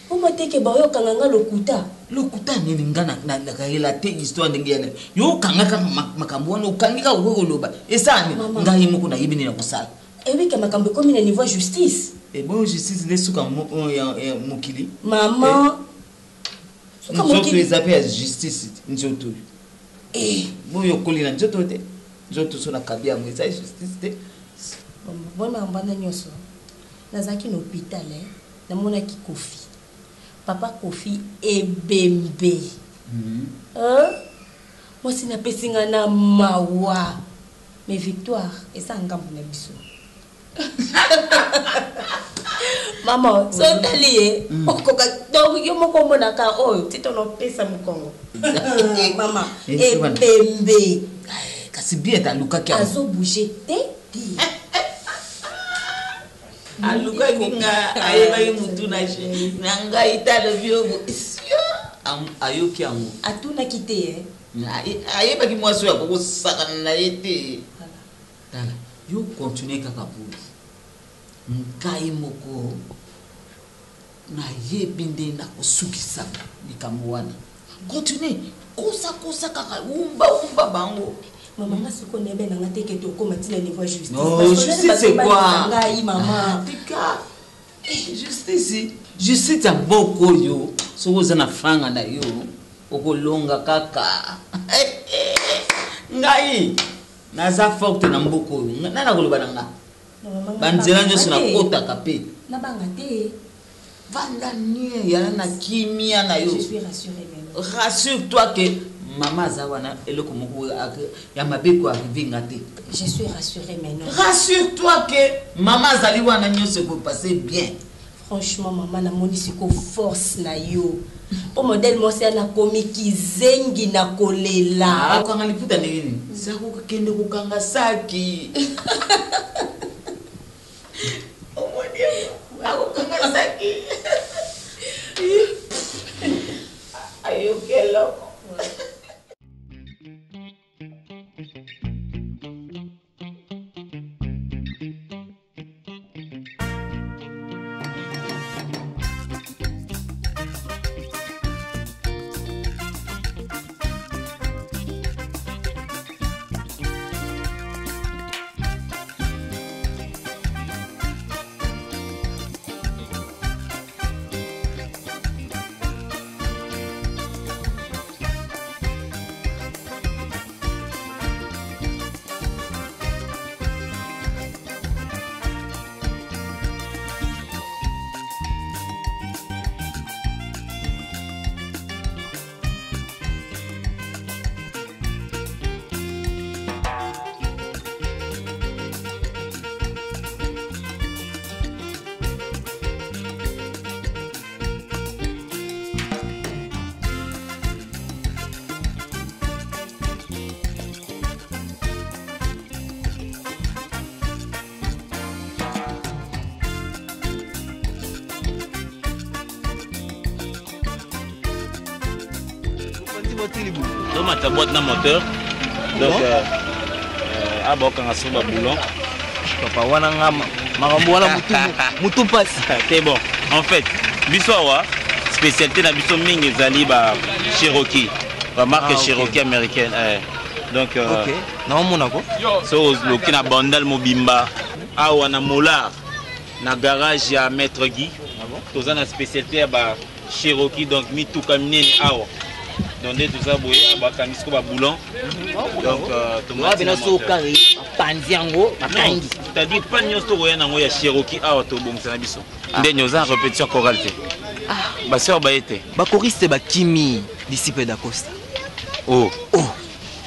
U: Oma teke ba yo kanganga lokuta.
N: Lokuta nini ngana na kaela te histoire ndengene. Yo kangaka makambo wana ukangika ukoloba. Esani ngai moko na yibini na kusala.
U: Ewe ke makambo komi na niveau justice.
N: E bon justice le suka mokili.
U: Mama.
N: Suka mokili zape justice nzoto. Moyo kolina nzoto te. Nzoto sona kabia mweza justice te.
U: Bona mbana nyoso. Nazaki na hôpital na mona ki Kofi. Papa Kofi ebembe. Moi sina pesinga na mawa. Mais victoire esa ngambo na biso. Maman, so talié. Okoka donc yo moko mona ka oyo titono pesa mukongo. Maman, ebembe.
N: Kasi bien ta luka kia.
U: Azo bouger te.
N: Aluka kinga ayeba mutu na je. Nanga ita le vieux. Ayo kiango.
U: Atuna kite
N: ayeba ki mwaso ya koko saka na yete. Tala, yo continue kaka buli. Nkai moko na yebinde na kusukisa nikamwana. Continue kosa kaka umba bango.
U: Maman nga soko nebe na ngate ke to koma tila niveau justice.
N: Non, justice c'est quoi?
U: Ngai maman.
N: Tika. Justice ya boko yo. So woza na franga na yo. Okolonga kaka. Ngai. Naza forte na mboko yo. Nana koloba nanga. Banzela nyoso na kota kape.
U: Na banga te.
N: Vanda nie yana na kimia na yo.
U: Je suis rassurée même.
N: Rassure-toi que maman zawana eloko moko ya mabeko arrivé ngate.
U: Je suis rassurée maintenant.
N: Rassure-toi que maman zali wana nyose peut passer bien.
U: Franchement maman na moni siko force na yo. Po modèle mo c'est na komiki zengi na kolela.
N: Okanga liputa nini? Sako kende kokanga saki. Oh mon Dieu. Akokanga saki. Ayo kelo.
A: Donc ma boîte na moteur. Donc abokanga soba boulon. Papa wana ngama makambo wana mutu passe. C'est bon. En fait, biswawa spécialité na biso mingi ezali ba Cherokee, ba marque Cherokee américaine. Donc
E: OK. Na omona ko?
A: So loki na bandal mobimba awa na molar na garage ya Maître Guy. Toza na spécialité ba Cherokee donc mi tout kamine awa. Donc tout ça boye ba kamisko ba boulon. Donc
E: tomate na soka pandiango makangi.
A: C'est-à-dire pas nyosto roya nango ya Cherokee awa to bongisa na biso. Ndenge oza répétition chorale te. Ba sœur ba été.
E: Ba choriste ba Kimi disciple d'Acosta.
A: Oh.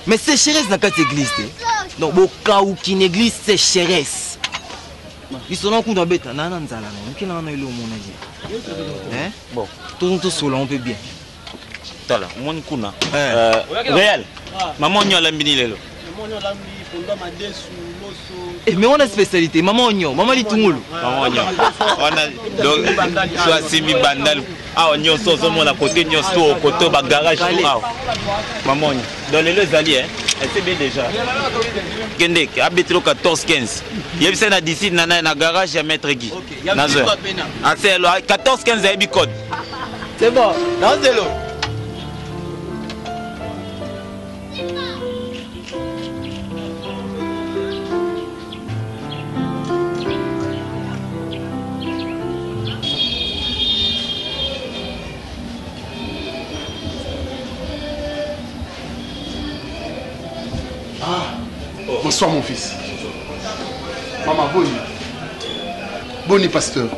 E: Mais sécheresse dans cette église. Donc, au cas où une église sécheresse. Ils sont en train de bêta. Non, non, non, bon, tout seul, on peut bien.
A: Tala, mon kuna. Réel. Maman n'y a l'ambini lelo.
E: Mais on a une spécialité. Maman n'y a, maman dit tout le monde.
A: Maman n'y a. On a donc soit semi bandal. Ah, on y a sauce mon à côté, n'y a store côté bas garage tout ah. Maman n'y. Dans les deux alliés, elle sait bien déjà. Kendek, habite le 14-15. Il y a ça d'ici nana na garage à Maître Guy. Nazo. Ah c'est le 14-15 a bi code.
E: C'est bon. Non c'est l'eau.
F: Bonsoir mon fils. Maman, Boni. Boni pasteur.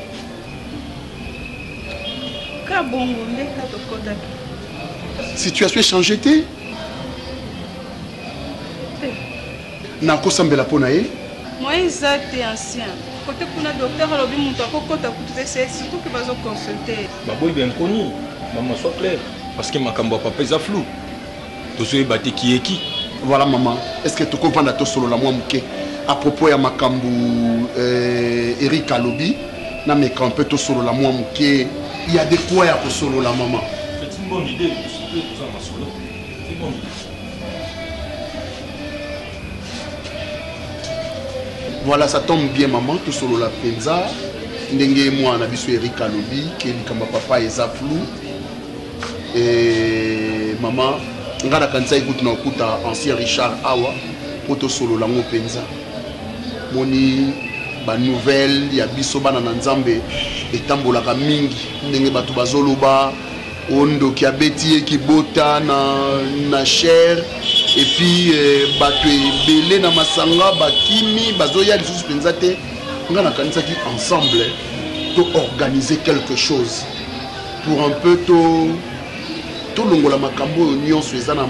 F: Situation changée t'es? Nako sambela ponae?
Q: Moi exact ancien. Côté kuna docteur alobi muto akokota kutuve c'est surtout que bazo consulter.
J: Baboy bien connu. Maman soit clair parce que makambo papa est flou. Tout ce batté qui est qui?
F: Voilà maman, est-ce que tu comprends à toi solo la moi mouké à propos ya makambu Eric Alobi na me camper to solo la moi mouké il y a des quoi ya solo la maman.
J: C'est une bonne idée, c'est une bonne idée.
F: Voilà, ça tombe bien maman, tout solo la penza ndenge moi na biso Eric Alobi qui kamba papa eza flou et maman ngana kanisa ikuti na okuta ancien Richard awa poto solo lango penza moni ba nouvelle ya biso bana na nzambe etambolaka mingi ndenge bato bazoloba ondo ki abeti ekibota na chair et puis bato ebele na masanga bakimi bazoya lisusu penza te ngana kanisa ki ensemble to organiser quelque chose pour un peu to longola makambo nyonso ezana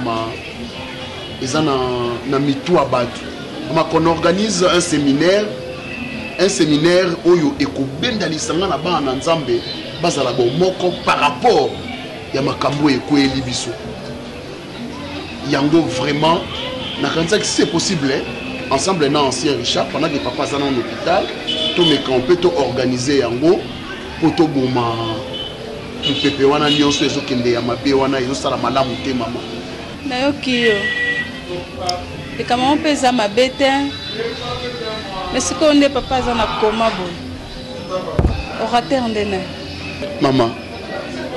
F: na mitu abatu ama qu'on organise un séminaire oyo ekobenda lisanga na bana na nzambe bazala bo moko par rapport ya makambo ekweli biso yango vraiment na kanisa que c'est possible ensemble na ancien Richard pendant que papa zana en hôpital to me camper to organiser yango poto boma pepe wana nyonso ezokende ya mabe wana ezosala malamu te mama
Q: nayoki yo ekama mpe eza mabe te mais sikoyo nde papa aza na koma boye orateur ndene
F: mama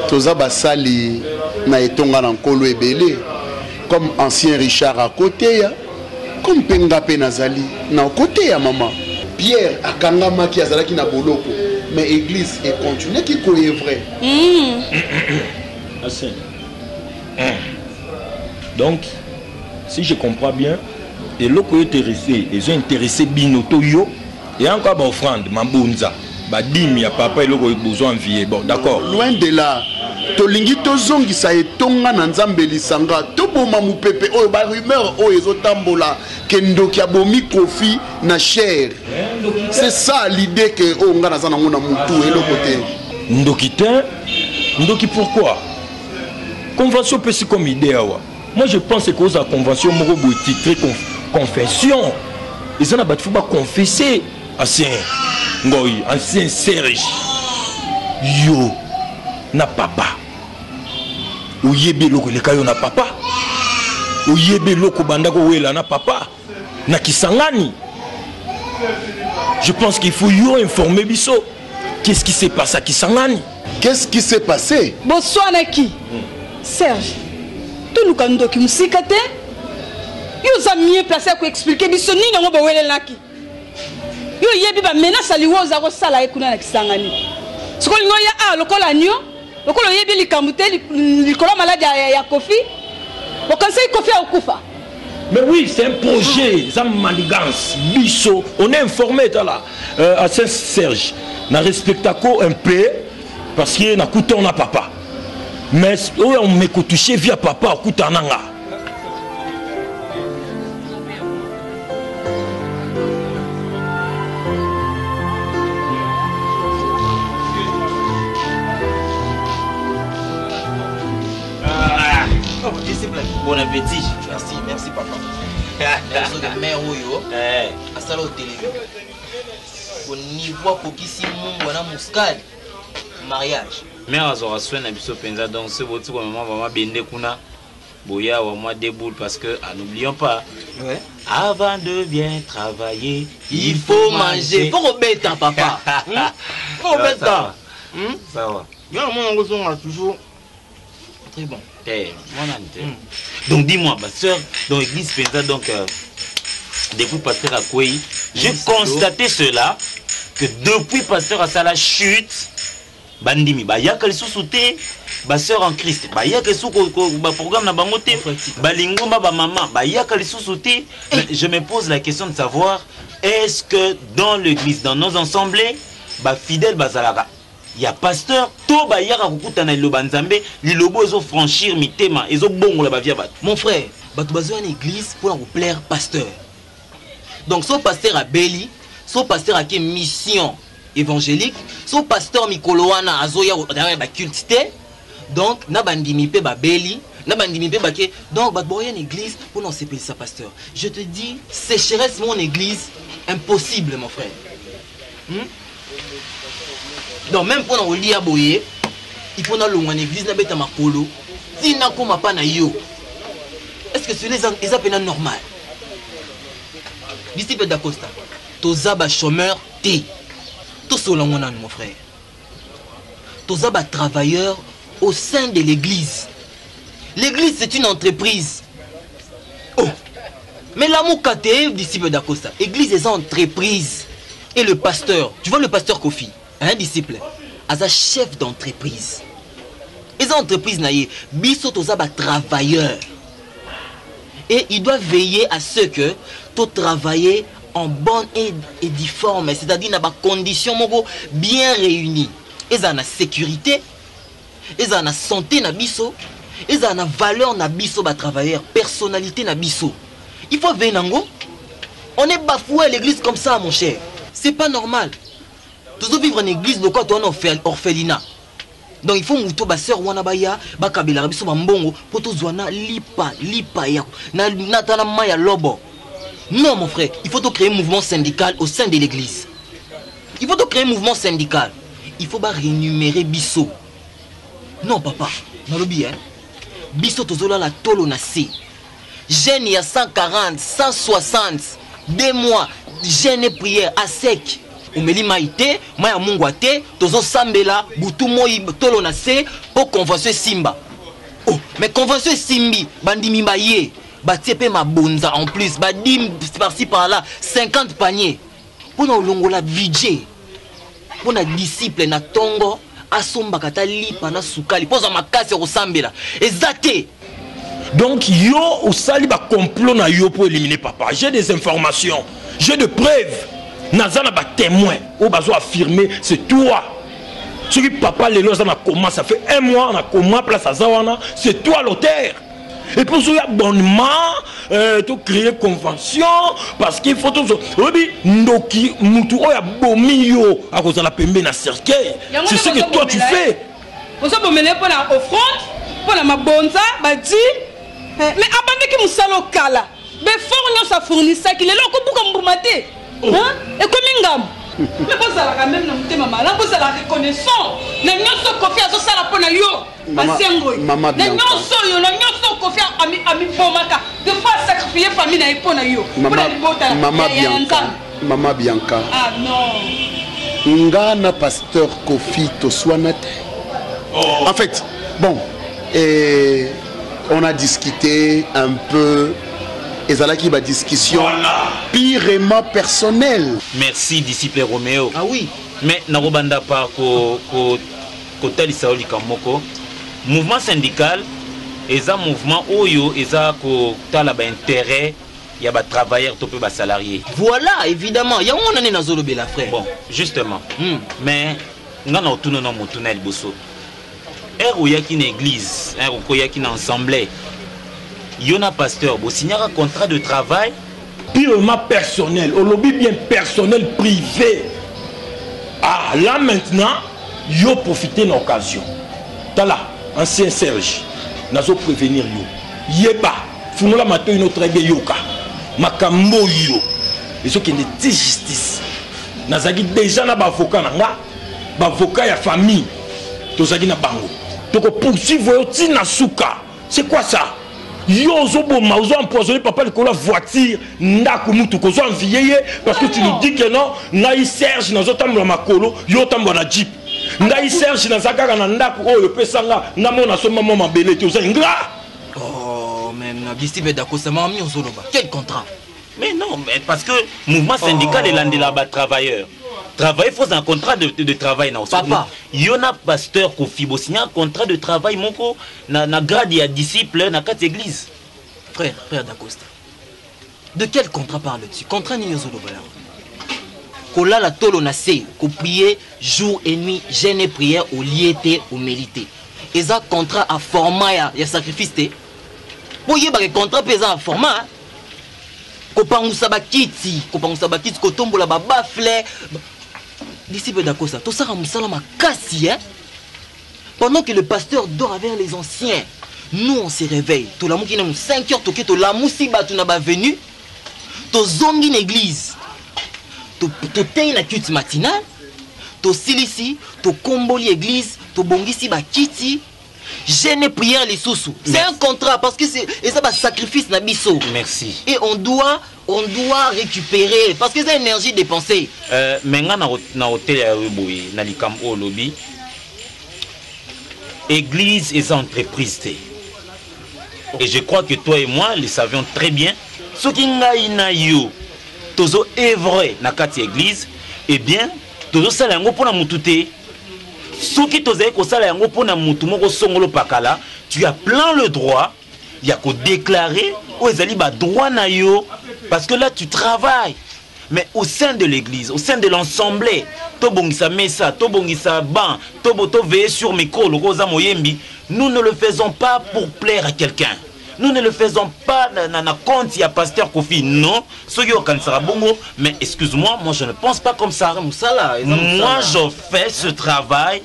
F: toza basali na etonga na nkolo ebele comme ancien Richard à côté ya comme mpe nga mpe nazali na côté ya mama Pierre akangamaki azalaki na boloko mais l'église est continuée qui est vrai.
J: Donc, si je comprends bien, et l'autre intéressé, ils ont intéressé Binoto yo, et encore une offrande, Mambunza, Badim, ya papa, et l'autre besoin de vie. Bon, d'accord.
F: Loin de là, tolingi tozongi sa etonga na nzambe lisanga, to boma mu pepe, oh, ba rumeur, oh, ezotambola, kendo kia bomi kofi na chair. C'est ça l'idée que oh ngana zana ngona mutu et le côté.
J: Ndoki pourquoi? Convention peut se comme idée awa. Moi je pense que la convention moko bo titré confession. Ils en a battu ba confesser ancien ngoy ancien Serge. Yo na papa. Oyebe loko le kayo na papa. Oyebe loko bandako wela na papa. Na kisangani. Je pense qu'il faut y informer Bisso. Qu'est-ce qui s'est passé à Kisangani?
F: Qu'est-ce qui s'est passé?
Q: Bonsoir qui Serge. Tout nous quand qui musikate. Ils ont mieux placé pour expliquer biso nini ngo bawele laki. Yo yebi ba menace aliwoza ko sala ekuna na kisangani. Sikoli ngo ya lokola nyo, lokola yebi likamute likola malade ya Kofi. Au conseil Kofi a okufa.
J: Mais oui, c'est un projet, ça manigance, biso. On est informé là, à Saint-Serge. On respecte un peu parce que na couté on a papa. Mais on m'écoute touché via papa, on couté en anga.
E: Bon appétit. Merci, merci papa. Merci de mère Oyo. À ça au télé. Au niveau pour qui si mon wana muscade mariage.
B: Mère azora soin na biso penza donc ce botu comme maman va bende kuna. Boya wa moi déboule parce que n'oublions pas.
E: Ouais.
B: Avant de bien travailler,
E: il faut manger. Faut remettre papa. Faut remettre.
B: Ça va.
E: Bien mon on toujours très bon.
B: Donc dis-moi, ma soeur, dans l'église Penza, donc depuis pasteur Akouei, j'ai constaté cela que depuis pasteur Asala chute, bandimi, bah y'a qu'elle sous-souté, ma soeur en Christ, bah y'a qu'elle sous programme na bangoté, bah lingomba bah maman, bah y'a qu'elle sous-souté. Je me pose la question de savoir, est-ce que dans l'église, dans nos assemblées, bah fidèle bazalaga. Il y a pasteur, tout ba yaka kukutana liloba nzambe, lilobo ezo franchir mitema, ezo bongo la bavia bat.
E: Mon frère, batu bazo en église pour vous plaire pasteur. Donc son pasteur a Beli, son pasteur a une mission évangélique, son pasteur Mikoloana azoya derrière ba cultité. Donc na bandimi pe ba Beli, na bandimi pe ba ke. Donc batu boya en église pour non s'épeler sa pasteur. Je te dis, sécheresse mon église, impossible mon frère. Donc même pour nous lire boyer, il faut nous en église na beta makolo. Si na koma pa na yo. Est-ce que c'est les normal? Disciple d'Acosta. Tozaba chômeur T. Tout cela mon frère. Tozaba travailleur au sein de l'église. L'église c'est une entreprise. Oh. Mais l'amour KT, disciple d'Acosta. Église est une entreprise. Et le pasteur, tu vois le pasteur Kofi, un disciple, as un chef d'entreprise. Et cette entreprise naïe, biso tozaba travailleur. Et il doit veiller à ce que tu travailles en bonne et difforme, c'est-à-dire dans des conditions bien réunies. Et ça a la sécurité, et ça a la santé na biso, et ça a la valeur na biso ba travailleur, personnalité na biso. Il faut veiller nango. On est bafoué à l'église comme ça mon cher. C'est pas normal. Tu dois vivre en église de quoi tu es orphelinat. Donc il faut que ba sœur wana baya ba kabela biso ba mbongo pour to zwana lipa ya na tana maya lobo. Non mon frère, il faut te créer un mouvement syndical au sein de l'église. Il faut te créer un mouvement syndical. Il faut pas rémunérer biso. Non papa, nalobi hein. Biso tozola la tolo na C. Jeune il y a 140, 160, 2 mois, jeûne et prière à sec. Umeli maïté, maya mungwate, tozo sambela, butu moi tolo na C pour convention Simba. Oh, mais convention Simbi, bandimi baye, batiepe ma bonza en plus, badim par-ci par-là, 50 paniers. Pour nous longola budget, pour nos disciples na tongo, asomba kata lipa na sukali, posa makasi au sambela. Exacté.
J: Donc yo au sali ba complot na yo pour éliminer papa. J'ai des informations, j'ai des preuves. Nazana ba témoin, ou bazo affirmer c'est toi. Ce que papa les lois na comment ça fait 1 mois on a comment place à Zawana, c'est toi l'auteur. Et pour ce abonnement, tu créer convention parce qu'il faut tout ça. Oui, ndoki mutu oya bomio à cause de la pembe na cercueil. C'est ce que toi tu fais.
Q: On s'est promené pour la offrande, pour la mabonza, badi. Mais abandonne qui musalo kala. Mais fort ça fournissait qu'il est là pour combattre. Hein? Et comme ingam. Mais vous allez quand même nous maman, là vous allez reconnaissant. Na nyoso Kofi azo sala pona yo. Basengo. Na nyoso yo, na nyoso Kofi ami bomaka. De fois sacrifier famille na ipona yo.
F: Maman Bianca.
Q: Ah non.
F: Nga na pasteur Kofi to swanate. En fait, bon, et on a discuté un peu. Et ça là qui va discussion purement personnelle.
A: Merci, disciple Roméo.
E: Ah oui.
A: Mais Narobanda par Kotali Saoli Kamoko. Mouvement syndical, et un mouvement Oyo, et ça a intérêt, il y a des travailleurs, des salariés.
E: Voilà, évidemment. Il y a un année dans la frère.
A: Bon, justement. Mais, nous avons tout le monde qui est bosso. Il y a une église, il y a une assemblée. Il y a un pasteur, il y a un contrat de travail.
J: Purement personnel, au lobby bien personnel, privé. Ah, là maintenant, il faut profiter de l'occasion. Là, ancien Serge, nous allons prévenir yo. Yeba, Funola mato une autre yoka. Makambo yo. Et ce qui est de justice. Nous avons déjà na avocat nanga, avocat ya famille. Tozagi na bango. Donc poursuivre yo tina suka. C'est quoi ça? Yo zoboma, ozo empoisonné papa le la voiture, ndaku mutu kozo envié parce que tu nous dis que non, naï Serge nazo tambola makolo, yo tambola na jeep. Naï Serge nazaka na ndaku oyo pesanga namona so maman mabele to zingra.
E: Oh mais Nabistive d'accord ça m'a mis au zoloba. Quel contrat?
A: Mais non, mais parce que mouvement syndical est l'un des travailleurs. Travail, il faut un contrat de travail.
E: Papa.
A: Il y a un pasteur qui a un contrat de travail. Il y a un grade, il y a un disciple, il y a 4 églises.
E: Frère D'Acosta. De quel contrat parles-tu? Contrat ni Yozolobala. Kola la tolo na sey, ko prier jour et nuit, jeûne et prière au liété, au mérité. Et ça contrat à format, il y a sacrifice. Pour y avoir un contrat pesant à format. Kopangusa bakiti, kotombola ba bafle. Disciple d'Akosa, tout ça ramoussala ma cassie, hein? Pendant que le pasteur dort avec les anciens, nous on se réveille. Tout l'amour qui nous 5 heures, tout que la moussiba tu n'as pas venu. To zongi une église. To tein la culte matinale. To silisi, to komboli église, to bongisi ba kiti. Jeûne prière les sous-sous. C'est un contrat parce que c'est ça va sacrifice na biso.
A: Merci.
E: Et on doit récupérer parce que c'est énergie dépensée.
A: Maintenant na hôtel ya Ruboui na likam o lobby. Église et entreprise. Et je crois que toi et moi le savions très bien. Ce qui ngai na yo tozo œuvrer na kati église, eh bien tozo sala ngo pona mutute. Soki tozali kosala yango pona mutu moko songolo pakala, tu as plein le droit, il y a qu'à déclarer ou ezali ba droit na yo parce que là tu travailles. Mais au sein de l'église, au sein de l'assemblée, to bongisa mesa, to bongisa ban, to veiller sur micro le rosa moyembi, nous ne le faisons pas pour plaire à quelqu'un. Nous ne le faisons pas dans compte, il y a pasteur Kofi. Non, mais excuse-moi, moi je ne pense pas comme ça. Moi je fais ce travail,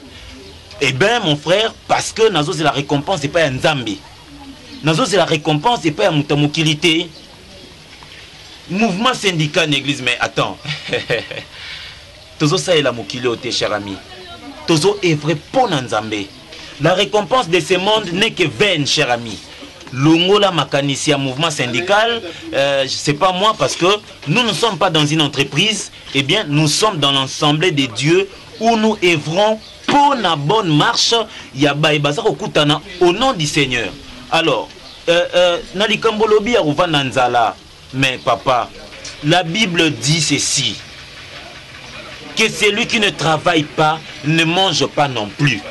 A: eh bien mon frère, parce que Nazo c'est la récompense, c'est pas un Nzambi. Nazo c'est la récompense, c'est pas un Moutamokilité. Mouvement syndical l'église, mais attends. Tozo ça est la Mokilité, cher ami. Tozo est vrai pour Nzambe. La récompense de ce monde n'est que vaine, cher ami. Longola Makanisia mouvement syndical, je sais pas moi, parce que nous ne sommes pas dans une entreprise, eh bien nous sommes dans l'assemblée des dieux où nous œuvrons pour la bonne marche. Au nom du Seigneur. Alors, Nalikambolobi Arouva Nanzala, mais papa, la Bible dit ceci, que celui qui ne travaille pas ne mange pas non plus.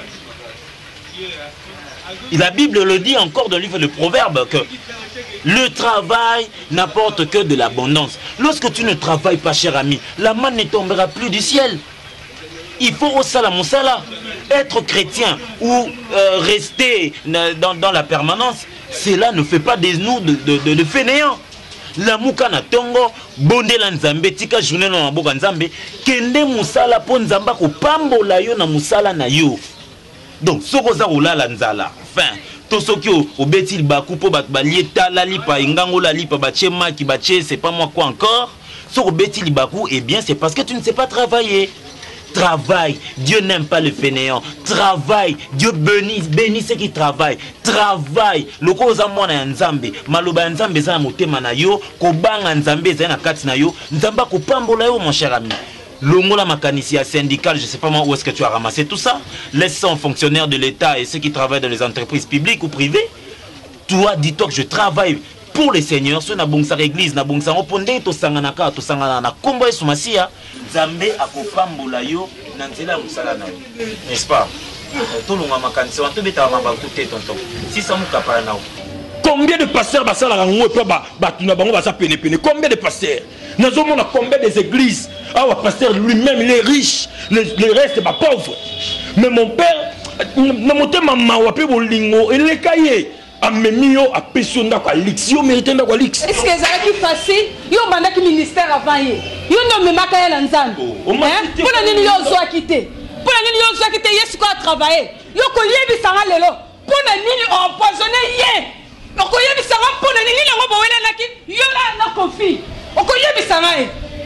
A: Et la Bible le dit encore dans le livre de Proverbes que le travail n'apporte que de l'abondance. Lorsque tu ne travailles pas, cher ami, la manne ne tombera plus du ciel. Il faut au salamoussala, être chrétien ou rester dans la permanence. Cela ne fait pas de nous de fainéants. La mouka na tongo, bonde la nzambe, tika journée na maboka nzambe, kende musala po nzamba ko pambola yo na musala na yo. Donc, ce que vous avez nzala, enfin, tout ce qui est au bétil bakupo balieta la lipa ingango la lipa bachema qui bache, c'est pas moi quoi encore. Ce que bétil baku, eh bien, c'est parce que tu ne sais pas travailler. Travaille, Dieu n'aime pas le fainéant. Travaille, Dieu bénit ceux qui travaillent. Travaille, le koza mwana nzambe, maloba nzambe za motema na yo, kobanga nzambe za na kati na yo, nzamba ko pambola yo mon cher ami. Longola Makanicia syndical, je ne sais pas moi où est-ce que tu as ramassé tout ça. Laisse ça aux fonctionnaires de l'État et ceux qui travaillent dans les entreprises publiques ou privées. Toi, dis-toi que je travaille pour les seigneurs. Si on a bon ça église, na bon ça opondé, to sanganaka, to sangana kombo et sumasia, Zambé a kopambola yo nanzela musala na yo. N'est-ce pas? Tolonga Makanicia, on te beta ma tout tonton. Si ça mou kapara na.
J: Combien de pasteurs basala rango et pas batuna bango basa pene. Combien de pasteurs? Nous avons combien des églises? Ah, le pasteur lui-même, il est riche, le reste est pas pauvre. Mais mon père, il est caillé. Amemio a pétionné quoi lix, yo mérité quoi lix.
Q: Est-ce que ça qui facile? Yo mandaki ministère avant yé. Yo no me makaya la nzambe. Pour la nini yo zo quitter. Pour la nini yo zo quitter yesu quoi travailler. Yo ko yebi sanga lelo. Pour la nini empoisonné yé. Yo ko yebi sanga pour la nini ngo bowela naki yo la na confi. Oko yebi sanga e.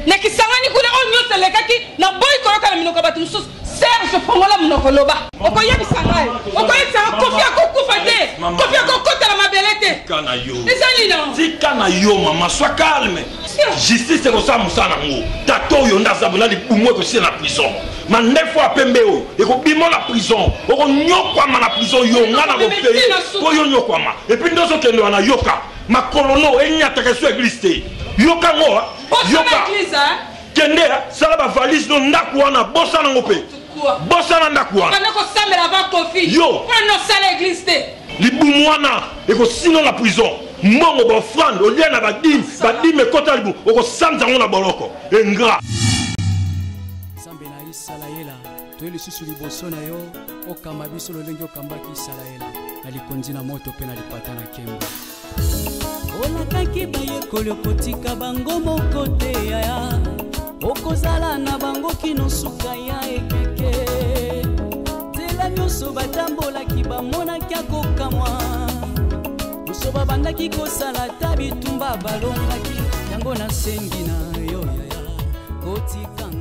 Q: Na kisanga ni kule on nyote lekaki na boy koroka na minoko batu sus. Serge fongola minoko loba. Oko yebi sanga e. Oko yebi sanga kofi akukufa te. Kofi akokota la mabelete.
J: Kana yo.
Q: Ezali non.
J: Si kana yo maman, sois calme. Justice c'est comme ça musana ngo. Tato yo ndazabona li bumwe ko na prison. Ma 9 fois pembeo et ko bimo la prison. Oko nyokwa ma na prison yo ngana ko payer. Ko yo nyokwa ma. Et puis ndozo kendo na yoka. Ma kolono enyata ke so église. Yoka ngo. Yoka. Kende sala ba valise no ndakwana bosa na ngope. Bosa na ndakwana.
Q: Kana ko samela va kofi.
J: Yo.
Q: Pour no sala église te.
J: Libumwana et ko sino la prison. Mongo ba frande au lien na badim kota libu oko samza ngona boloko. Engra.
C: Sambela isalayela. Toeli susu liboso na yo okamba biso lolenge okambaki isalayela. Alikonzi na moto pe na lipata na kemba.
V: Olakaki bayekoli okotika bango moko te yaya okozala na bango kino suka ya ekeke nzela nyonso batambolaki bamonaki akokamwa nyonso babandaki kosala ta bitumba balongaki yango nasengi na yo yaya kotikanga